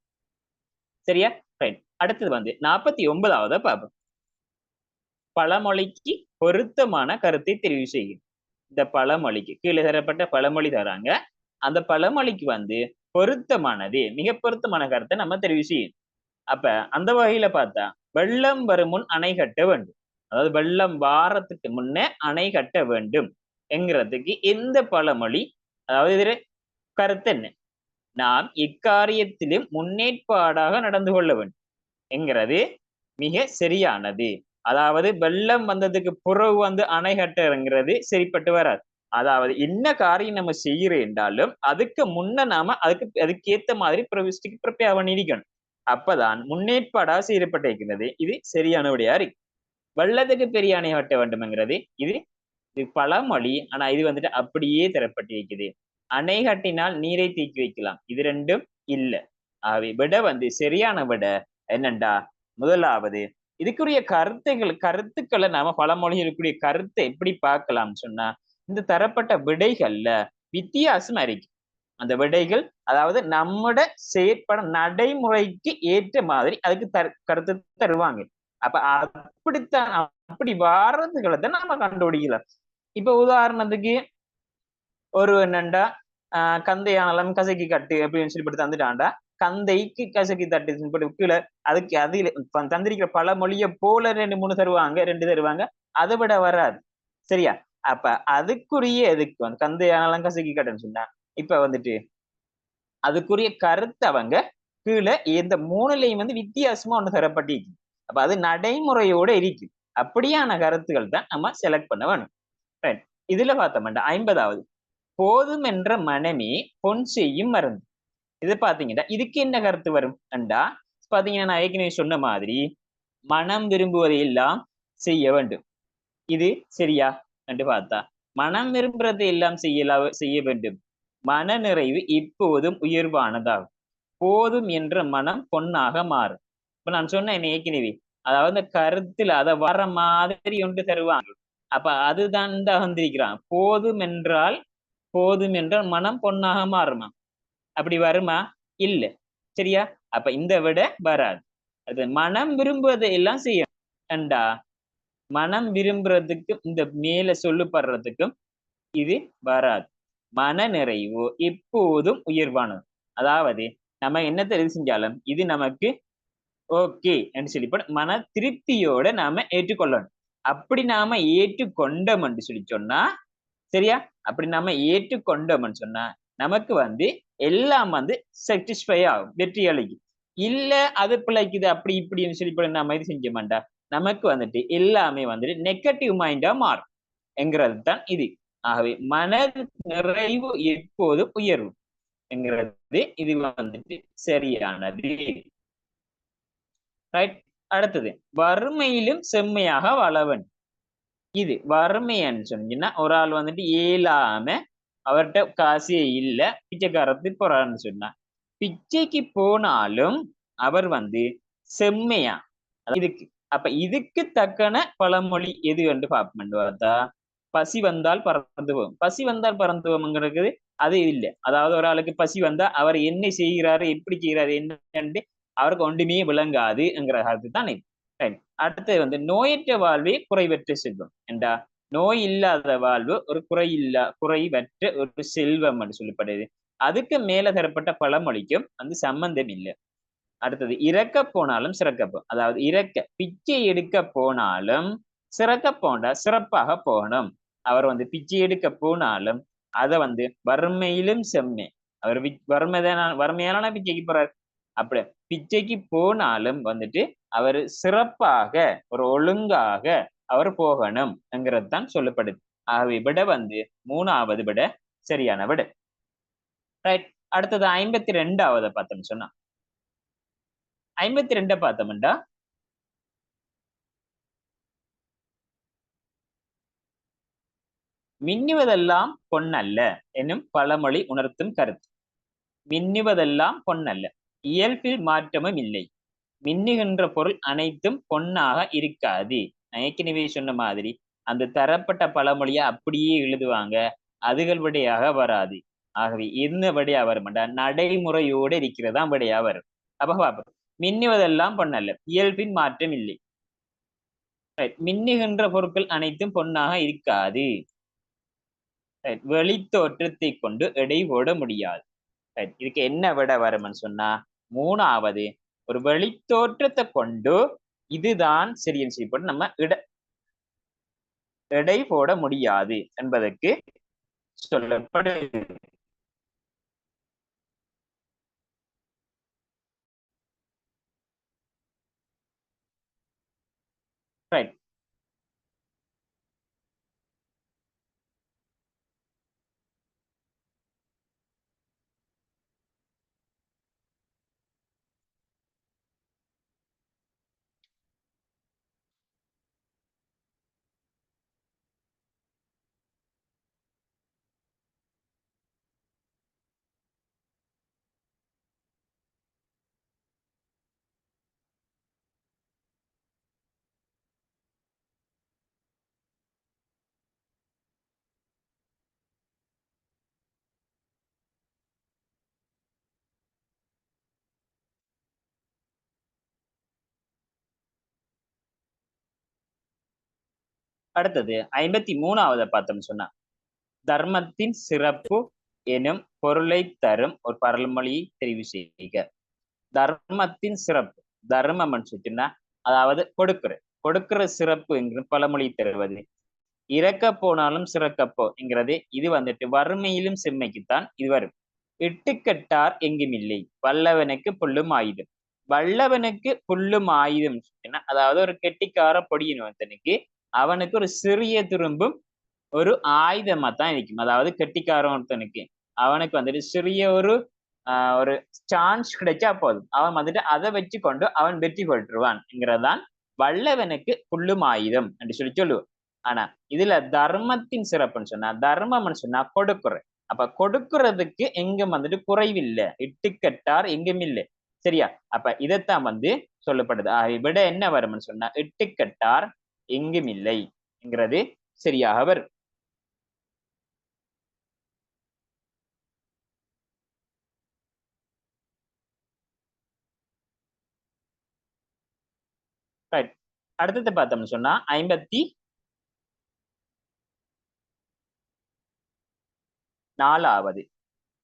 சரியா? ரைட். அடுத்தது வந்து 49வது பார்ப்போம். பழமொழிக்கு பொருத்தமான கருத்தை தெரிவு செய்யும். இந்த பழமொழிக்கு கீழே தரப்பட்ட பழமொழி தராங்க. அந்த பழமொழிக்கு வந்து பொருத்தமானது, மிக பொருத்தமான கருத்தை நம்ம தெரிவு செய்யும். அப்ப அந்த வகையில பார்த்தா வெள்ளம் வரும் முன் அணை கட்ட வேண்டும், அதாவது வெள்ளம் வாரத்துக்கு முன்னே அணை கட்ட வேண்டும் என்கிறதுக்கு எந்த பழமொழி, அதாவது இதுல கருத்து என்ன, நாம் இக்காரியத்திலும் முன்னேற்பாடாக நடந்து கொள்ள வேண்டும் என்கிறது மிக சரியானது. அதாவது வெள்ளம் வந்ததுக்கு புறவு வந்து அணை கட்டுங்கிறது சரிப்பட்டு வராது. அதாவது என்ன காரியம் நம்ம செய்யறோம் என்றாலும் அதுக்கு முன்ன நாம அதுக்கேத்த மாதிரி ப்ரிப்பேர் பண்ணிருக்கணும். அப்பதான் முன்னேற்பாடாக செய்யப்பட்டிருக்கிறது. இது சரியானபடியா இருக்கு. வெள்ளத்துக்கு பெரிய அணை கட்ட வேண்டும்ங்கிறது இது பழமொழி. ஆனா இது வந்துட்டு அப்படியே தரப்பட்டிருக்குது. அணை கட்டினால் நீரை தேக்கி வைக்கலாம், இது ரெண்டும் இல்ல. ஆகவே விட வந்து சரியான விட என்னண்டா முதலாவது. இதுக்குரிய கருத்துக்களை நாம பழமொழி இருக்கக்கூடிய கருத்தை எப்படி பார்க்கலாம்னு சொன்னா இந்த தரப்பட்ட விடைகள்ல வித்தியாசம் இருக்கு. அந்த விடைகள் அதாவது நம்மோட செயற்பட நடைமுறைக்கு ஏற்ற மாதிரி அதுக்கு கருத்து தருவாங்க. அப்ப அப்படித்தான் அப்படி வாரதுகளை தான் நாம கண்டுபிடிக்கலாம். இப்ப உதாரணத்துக்கு ஒரு என்னண்டா கந்தையானலம் கசக்கி கட்டு அப்படின்னு சொல்லிட்டு தந்துட்டான்டா, கந்தைக்கு கசக்கி தட்டு கீழே அதுக்கு அதில் தந்திரிக்கிற பழமொழிய போல 2-3 தருவாங்க, 2 தருவாங்க, அதை விட வராது. சரியா? அப்ப அதுக்குரிய எதுக்கு வந்து கந்தையானலம் கசக்கி கட்டுன்னு சொன்னா இப்ப வந்துட்டு அதுக்குரிய கருத்து அவங்க கீழே இந்த 3லையும் வந்து வித்தியாசமா ஒண்ணு தரப்பட்டிருக்கு. அப்ப அது நடைமுறையோட இருக்கு. அப்படியான கருத்துக்கள் தான் நம்ம செலக்ட் பண்ண வேணும். இதுல பார்த்தோம்டா 50வது போதும் என்ற மனமே பொன் செய்யும் மருந்து. இது பாத்தீங்கன்னா இதுக்கு என்ன கருத்து வரும் அண்டா பாத்தீங்கன்னா நான் ஏற்கனவே சொன்ன மாதிரி மனம் விரும்புவதை எல்லாம் செய்ய வேண்டும். இது சரியா என்று பார்த்தா மனம் விரும்புறதை எல்லாம் செய்ய வேண்டும். மன நிறைவு இப்போதும் உயர்வானதாகும். போதும் என்ற மனம் பொன்னாக மாறும். இப்ப நான் சொன்னேன் ஏற்கனவே, அதாவது இந்த கருத்துல அதை வர மாதிரி ஒன்று தருவாங்க. அப்ப அதுதான் வந்திருக்கிறான். போதும் என்றால் மனம் பொன்னாக மாறுமா? அப்படி வருமா? இல்ல. சரியா? அப்ப இந்த விட வராது. அது மனம் விரும்புவதை எல்லாம் செய்யணும் ஏண்டா மனம் விரும்புறதுக்கும் இந்த மேல சொல்லுப்படுறதுக்கும் இது வராது. மன நிறைவு எப்போதும் உயர்வானது. அதாவது நம்ம என்ன தெரிவு செஞ்சாலும் இது நமக்கு ஓகே என்று சொல்லி மன திருப்தியோட நாம ஏற்றுக்கொள்ளணும். அப்படி நாம ஏற்றுக்கொண்டோம்னு சொல்லி சொன்னா சரியா? அப்படி நாம ஏற்றுக்கொண்டோம்னு சொன்னா நமக்கு வந்து எல்லாம் வந்து சாட்டிஸ்ஃபை ஆகும், வெற்றி அளிக்கும். இல்ல அது பிழைக்குது அப்படி இப்படின்னு சொல்லி நம்ம இது செஞ்ச மாட்டா நமக்கு வந்துட்டு எல்லாமே வந்துட்டு நெகட்டிவ் மைண்டா மாறும் என்கிறது தான் இது. ஆகவே மன நிறைவு எப்போது உயர்வு என்கிறது இது வந்துட்டு சரியானது. ரைட். அடுத்தது வறுமையிலும் செம்மையாக வாழவன். இது வறுமைன்னு சொன்னீங்கன்னா ஒரு ஆள் வந்துட்டு இயலாம அவர்கிட்ட காசே இல்ல பிச்சைக்காரத்துக்கு போறாருன்னு சொன்னா பிச்சைக்கு போனாலும் அவர் வந்து செம்மையா இதுக்கு அப்ப இதுக்கு தக்கன பழமொழி எது என்று பார்ப்போம் பார்த்தா பசி வந்தால் பறந்துவோம். பசி வந்தால் பறந்துவோம்ங்கிறது அது இல்லை. அதாவது ஒரு ஆளுக்கு பசி வந்தா அவர் என்ன செய்கிறாரு எப்படி செய்கிறாரு என்னன்னு அவருக்கு ஒன்றுமே விளங்காதுங்கிற கருத்து தான் இது. அடுத்து வந்து நோயற்ற வாழ்வே குறைவற்ற செல்வம் என்றா நோய் இல்லாத வாழ்வு ஒரு குறைவற்ற ஒரு செல்வம் என்று சொல்லப்படுது. அதுக்கு மேல தரப்பட்ட பழமொழிக்கும் வந்து சம்பந்தம் இல்லை. அடுத்தது இறக்க போனாலும் சிறக்க அதாவது இறக்க பிச்சை எடுக்க போனாலும் சிறக்க போண்டா சிறப்பாக போகணும். அவர் வந்து பிச்சை எடுக்க போனாலும் அதை வந்து வறுமையிலும் செம்மை அவர் வறுமையான பிச்சைக்கு போறாரு. அப்படி பிச்சைக்கு போனாலும் வந்துட்டு அவர் சிறப்பாக ஒரு ஒழுங்காக அவர் போகணும்ங்கிறது தான் சொல்லப்படுது. ஆகவே விட வந்து 3வது விட சரியான விட. ரைட். அடுத்தது 52வது பார்த்தோம்னு சொன்னா 52 பார்த்தோம்டா மின்னுவதெல்லாம் பொன்னல்ல என்னும் பழமொழி உணர்த்தும் கருத்து. மின்னுவதெல்லாம் பொன்னல்ல, இயல்பில் மாற்றமும் இல்லை. மின்னுகின்ற பொருள் அனைத்தும் பொன்னாக இருக்காது. நான் ஏற்கனவே சொன்ன மாதிரி அந்த தரப்பட்ட பழமொழியை அப்படியே எழுதுவாங்க, அதுகள் விடையாக வராது. ஆகவே என்ன விடையா வரும்டா நடைமுறையோடு இருக்கிறதா விடையா வரும். அப்ப பாப்போம். மின்னுவதெல்லாம் பொன்னல்ல, இயல்பின் மாற்றம் இல்லை. மின்னுகின்ற பொருட்கள் அனைத்தும் பொன்னாக இருக்காது. வெளித்தோற்றத்தை கொண்டு எடை போட முடியாது. இதுக்கு என்ன விட வரும்னு சொன்னா 3வது ஒரு வெளித்தோற்றத்தை கொண்டு இதுதான் சரின்னு சொல்லி போட்டு நம்ம எடை போட முடியாது என்பதற்கு சொல்லப்படுது. ரைட். அடுத்தது 53வது பார்த்தோம்னு சொன்னா தர்மத்தின் சிறப்பு எனும் பொருளை தரும் ஒரு பழமொழியை தெரிவு செய்க. தர்மத்தின் சிறப்பு, தர்மம் சொன்னா அதாவது கொடுக்கிற சிறப்பு என்கிற பழமொழி தருவது. இறக்க போனாலும் சிறக்கப்போ என்கிறது இது வந்துட்டு வறுமையிலும் செம்மைக்குத்தான் இது வரும். இட்டுக்கட்டார் எங்கும் இல்லை, வல்லவனுக்கு புல்லும் ஆயுதம். வல்லவனுக்கு புல்லும் ஆயுதம் அதாவது ஒரு கெட்டிக்கார பொடியின் ஒருத்தனுக்கு அவனுக்கு ஒரு சிறிய துரும்பும் ஒரு ஆயுதமா தான் இருக்கும். அதாவது கெட்டிக்காரன் ஒருத்தனுக்கு அவனுக்கு வந்துட்டு சிறிய ஒரு சான்ஸ் கிடைச்சா போதும், அவன் வந்துட்டு அதை வச்சு கொண்டு அவன் வெற்றி கொள்ளுவான்ங்கிறதான் வல்லவனுக்கு புல்லும் ஆயுதம் என்று சொல்லி சொல்லுவோம். ஆனா இதுல தர்மத்தின் சிறப்புன்னு சொன்னா தர்மம்னு சொன்னா கொடுக்குற. அப்ப கொடுக்கறதுக்கு எங்கும் வந்துட்டு குறைவில்லை, இட்டுக்கட்டார் எங்கும் இல்லை. சரியா? அப்ப இதைத்தான் வந்து சொல்லப்படுது. விட என்ன வரும்னு சொன்னா இட்டுக்கட்டார் எங்கும் இல்லைங்கிறது சரியாக வரும். ரைட். அடுத்தது பார்த்தோம்னு சொன்னா 54வது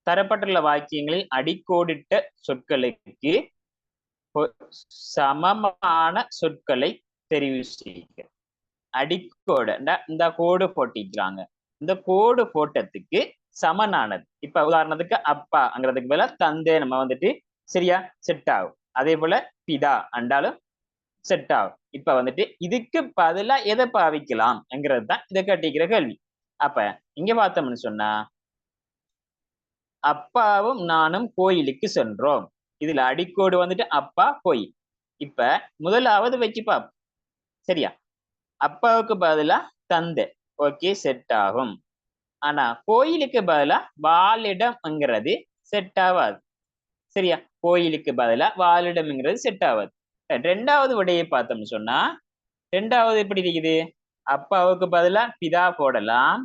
தரப்பட்டுள்ள வாக்கியங்களில் அடிக்கோடிட்ட சொற்களுக்கு சமமான சொற்களை தெரிவு செய்க. அடிக்கோடு இந்த கோடு போட்டிக்கிறாங்க, இந்த கோடு போட்டத்துக்கு சமனானது. இப்ப உதாரணத்துக்கு அப்பாங்கிறதுக்கு மேல தந்தை நம்ம வந்துட்டு சரியா செட் ஆகும். அதே போல பிதா அண்டாலும் செட் ஆகும். இப்ப வந்துட்டு இதுக்கு பதிலா எதை பாவிக்கலாம்ங்கிறது தான் இதை கட்டிக்கிற கேள்வி. அப்ப இங்க பார்த்தோம்னு சொன்னா அப்பாவும் நானும் கோயிலுக்கு சென்றோம். இதுல அடிக்கோடு வந்துட்டு அப்பா கோயில். இப்ப முதலாவது வச்சு பாப்போம். சரியா? அப்பாவுக்கு பதிலா தந்தை. ஓகே, செட் ஆகும். ஆனா கோயிலுக்கு பதிலா வாழிடம்ங்கிறது செட் ஆகாது. சரியா? கோயிலுக்கு பதிலா வாழிடம்ங்கிறது செட் ஆகாது. ரெண்டாவது விடையை பார்த்தோம்னு சொன்னா, ரெண்டாவது எப்படி இருக்குது? அப்பாவுக்கு பதிலா பிதா போடலாம்.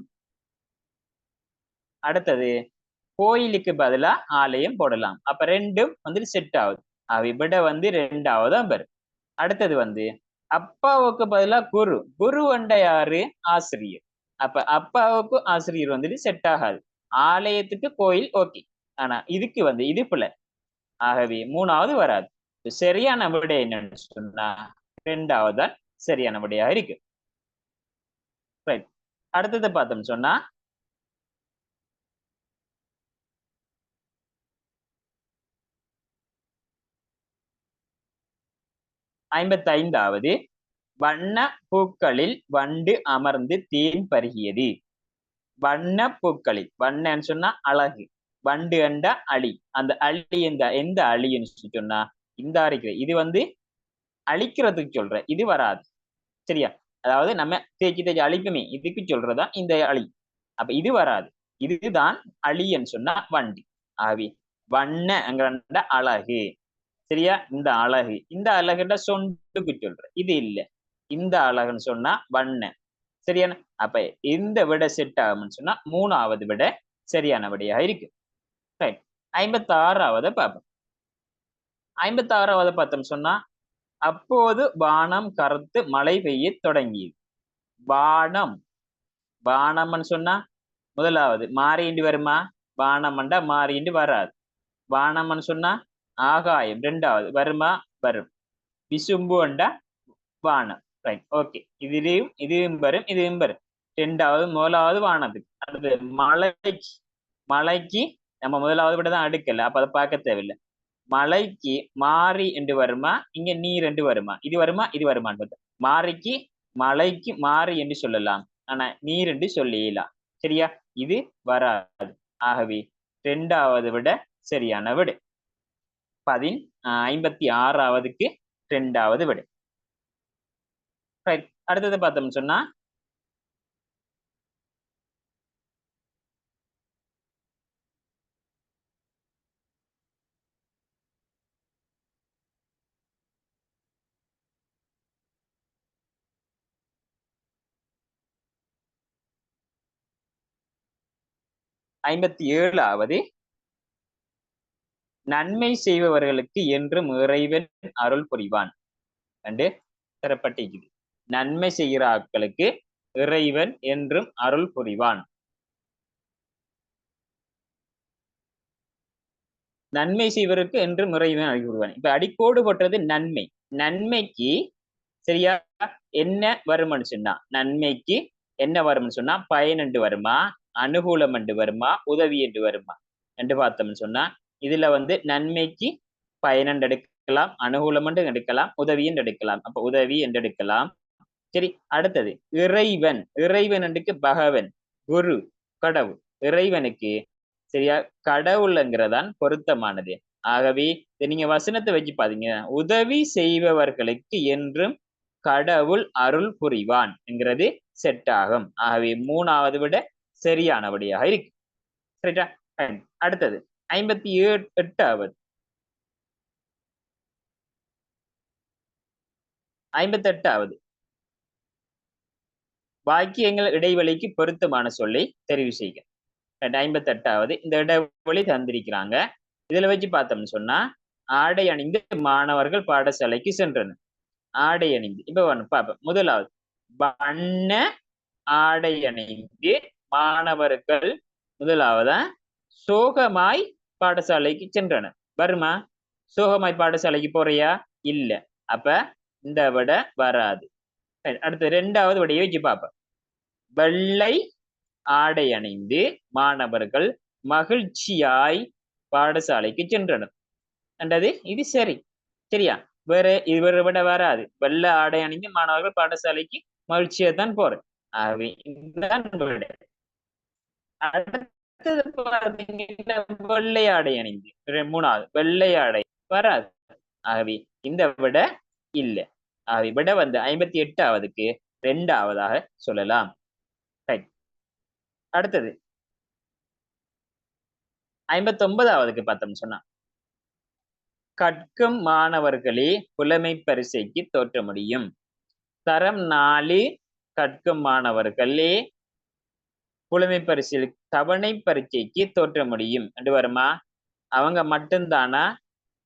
அடுத்தது கோயிலுக்கு பதிலா ஆலயம் போடலாம். அப்ப ரெண்டும் வந்து செட் ஆகுது. அவை விட வந்து ரெண்டாவது வரும். அடுத்தது வந்து அப்பாவுக்கு பதிலா குரு. குரு வண்ட யாரு? ஆசிரியர். அப்ப அப்பாவுக்கு ஆசிரியர் வந்துட்டு செட் ஆகாது. ஆலயத்துக்கு கோயில் ஓகே. ஆனா இதுக்கு வந்து இது பிள்ளை. ஆகவே மூணாவது வராது. சரியான விடை என்னன்னு சொன்னா ரெண்டாவது தான் சரியான விடையா இருக்கு. ரைட். அடுத்தது பார்த்தோம்னு சொன்னா 55வது வண்ண பூக்களில் வண்டு அமர்ந்து தேன் பருகியது. வண்ண பூக்களில், வண்ணன்னு சொன்னா அழகு, வண்டு அண்ட அழி. அந்த அழி எந்த அழின்னு சொன்னா இந்த அரிக்கிற இது வந்து அழிக்கிறதுக்கு சொல்ற, இது வராது. சரியா? அதாவது நம்ம தேய்ச்சி தேய்ச்சி அழிப்புமே இதுக்கு சொல்றதா இந்த அழி. அப்ப இது வராது. இதுதான் அழின்னு சொன்னா வண்டு. ஆவி வண்ண அழகு. சரியா? இந்த அழகு, இந்த அழகுன்ற சொண்டுக்கு சொல்ற, இது இல்ல. இந்த அழகுன்னு சொன்னா வண்ண. சரியான? அப்ப இந்த விட செட் ஆகும்னு சொன்னா மூணாவது விட சரியான விடையா இருக்கு. ரைட். 56வது பார்ப்போம். 56வது பார்த்தோம்னு சொன்னா அப்போது வானம் கருத்து மழை பெய்ய தொடங்கியது. வானம், வானம்னு சொன்னா முதலாவது மாறிண்டு வருமா? வானம்ண்டா மாறிண்டு வராது. வானம்னு சொன்னா ஆகாயம் ரெண்டாவது வருமா? வரும். விசும்பு அண்டா வானம். Right, okay. இதுவும் வரும், இதுவும் வரும். ரெண்டாவது முதலாவது வானத்துக்கு. அடுத்து மலைக்கு, மலைக்கு நம்ம முதலாவது விட தான் அடுக்கல, அப்ப அதை பார்க்க தேவையில்லை. மலைக்கு மாறி என்று வருமா? இங்க நீர் என்று வருமா? இது வருமா? இது வருமான்னு மாறிக்கு மலைக்கு மாறி என்று சொல்லலாம். ஆனா நீர் என்று சொல்லலாம். சரியா? இது வராது. ஆகவே ரெண்டாவது விட சரியான விடு 56வதுக்கு ரெண்டாவது விடு. ரைட். அடுத்தது பார்த்தோம்னு சொன்னா 57வது நன்மை செய்பவர்களுக்கு என்றும் இறைவன் அருள் புரிவான் என்று தரப்பட்டிருக்குது. நன்மை செய்கிற ஆட்களுக்கு இறைவன் என்றும் அருள் புரிவான். நன்மை செய்வதற்கு என்றும் இறைவன் அருள் புரிவான். இப்ப அடிக்கோடு போட்டது நன்மை. நன்மைக்கு சரியா என்ன வரும்னு சொன்னா, நன்மைக்கு என்ன வரும்னு சொன்னா பயன் என்று வருமா, அனுகூலம் என்று வருமா, உதவி என்று வருமா என்று பார்த்தோம்னு சொன்னா இதுல வந்து நன்மைக்கு பயன் என்று எடுக்கலாம், அனுகூலம் என்று எடுக்கலாம், உதவி என்று எடுக்கலாம். அப்ப உதவி என்று எடுக்கலாம். சரி. அடுத்தது இறைவன். இறைவன் என்றுக்கு பகவன், குரு, கடவுள். இறைவனுக்கு சரியா கடவுள்ங்கிறதான் பொருத்தமானது. ஆகவே நீங்க வசனத்தை வச்சு பாத்தீங்க, உதவி செய்பவர்களுக்கு என்றும் கடவுள் அருள் புரிவான் என்கிறது செட் ஆகும். ஆகவே மூணாவது விட சரியானபடியாக இருக்கு. சரிட்டா? அடுத்தது 58வது 58வது வாக்கியங்கள் இடைவெளிக்கு பொருத்தமான சொல்லை தெரிவு செய்க. 58வது இந்த இடைவெளி தந்திருக்கிறாங்க. இதுல வச்சு பார்த்தோம்னு சொன்னா ஆடை அணிந்து மாணவர்கள் பாடசாலைக்கு சென்றனர். ஆடை அணிந்து இப்ப பார்ப்போம். முதலாவது வண்ண ஆடை அணிந்து மாணவர்கள் முதலாவதா சோகமாய் பாடசாலைக்கு சென்றனர். வருமா? சோகமாய் பாடசாலைக்கு போறியா? இல்ல. அப்ப இந்த விட வராது. அடுத்து ரெண்டாவது விடையை வச்சு பார்ப்போம். வெள்ளை ஆடை அணிந்து மாணவர்கள் மகிழ்ச்சியாய் பாடசாலைக்கு சென்றனர் என்றது இது சரி. சரியா? வேற இவரை விட வராது. வெள்ளை ஆடை அணிந்து மாணவர்கள் பாடசாலைக்கு மகிழ்ச்சியா தான் போறேன். ஆகவே இதுதான் விடை. அடுத்தது வெள்ளை ஆடை அணிந்து மூணாவது வெள்ளை ஆடை வராது. ஆகவே இந்த விட இல்லை. ஆகவே விட வந்து 58வதுக்கு 2ஆவதாக சொல்லலாம். ரைட். அடுத்தது 59வதுக்கு பார்த்தோம்னு சொன்னா, கற்கும் மாணவர்களே புலமை பரீட்சைக்கு தோற்ற முடியும். தரம் 4 கற்கும் மாணவர்களே புலமை பரிசில் தவணை பரீட்சைக்கு தோற்ற முடியும் என்று வருமா? அவங்க மட்டும்தானா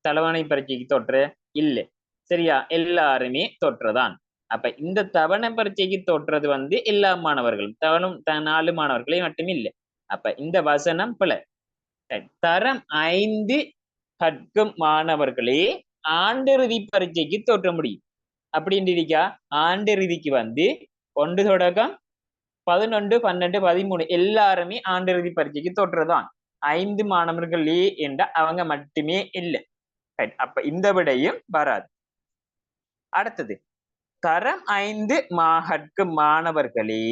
தவணை பரீட்சைக்கு தோற்ற? இல்லை. சரியா? எல்லாருமே தோற்றதான். அப்ப இந்த தவணை பரீட்சைக்கு தோற்றது வந்து எல்லா மாணவர்களும் 4 மாணவர்களே மட்டும் இல்லை. அப்ப இந்த வசனம் பிழை. தரம் 5 கற்கும் மாணவர்களே ஆண்டிறுதி பரீட்சைக்கு தோற்ற முடியும் அப்படின்னு இருக்கா? ஆண்டிறுதிக்கு வந்து 1 தொடக்கம் 11, 12, 13 எல்லாருமே ஆண்டிறுதி பரீட்சைக்கு தோற்றதான். 5 மாணவர்களே என்ற அவங்க மட்டுமே இல்லை. அப்ப இந்த விடையும் வராது. அடுத்தது தரம் 5 கற்கும் மாணவர்களே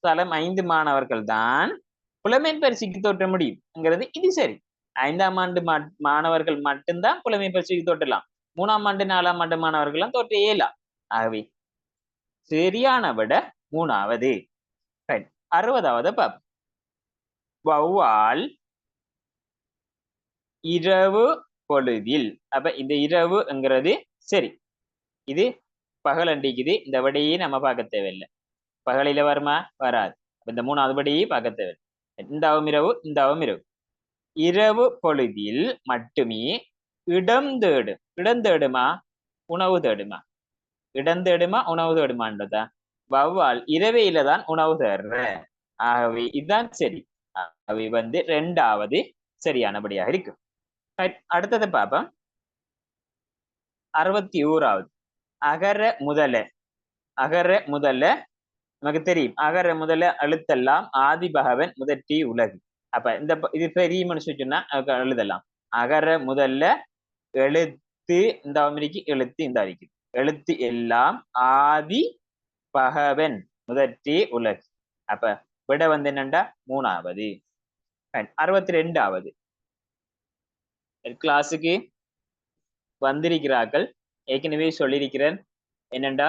தரம் 5 மாணவர்கள் தான் புலமை பரிசுக்கு தோற்ற முடியும்ங்கிறது இது சரி. 5ஆம் ஆண்டு மாணவர்கள் மட்டும்தான் புலமை பரிசுக்கு தோற்றலாம். 3ஆம் ஆண்டு 4ஆம் ஆண்டு மாணவர்கள்லாம் தோற்ற இயலாம். ஆகவே சரியான விட 3ஆவது. 60வது பாப்போம். வௌவால் இரவு பொழுதில். அப்ப இந்த இரவுங்கிறது சரி, இது பகல் அண்டிக்குது. இந்த விடையே நம்ம பார்க்க தேவையில்லை. பகலில வருமா? வராது. இந்த 3ஆவது விடையே பார்க்க தேவையில்லை. இந்தாவும் இரவு, இந்தாவும் இரவு. இரவு பொழுதில் மட்டுமே இடம் தேடும். இடம் தேடுமா? உணவு தேடுமா? இடம் தேடுமா? உணவு தேடுமான்றதா? வௌவால் இரவையில தான் உணவு தேடுற. ஆகவே இதுதான் சரி. ஆகவே வந்து 2ஆவது சரியானபடியாக இருக்கு. அடுத்தது பார்ப்போம். 61வது அகர முதல. அகர முதல நமக்கு தெரியும். அகர முதல எழுத்தெல்லாம் ஆதி பகவன் முதற்றி உலகு. அப்ப இந்த இது பெரிய மனுஷன் சொன்னா எழுதலாம். அகர முதல்ல எழுத்து இந்த அமெரிக்கு எழுத்து இந்த அறிக்கை. எழுத்து எல்லாம் ஆதி பகவன் முதற்றி உலகு. அப்ப விட வந்து என்னண்டா 3ஆவது. 62வது கிளாஸுக்கு வந்திருக்கிறார்கள். ஏற்கனவே சொல்லியிருக்கிறேன் என்னண்டா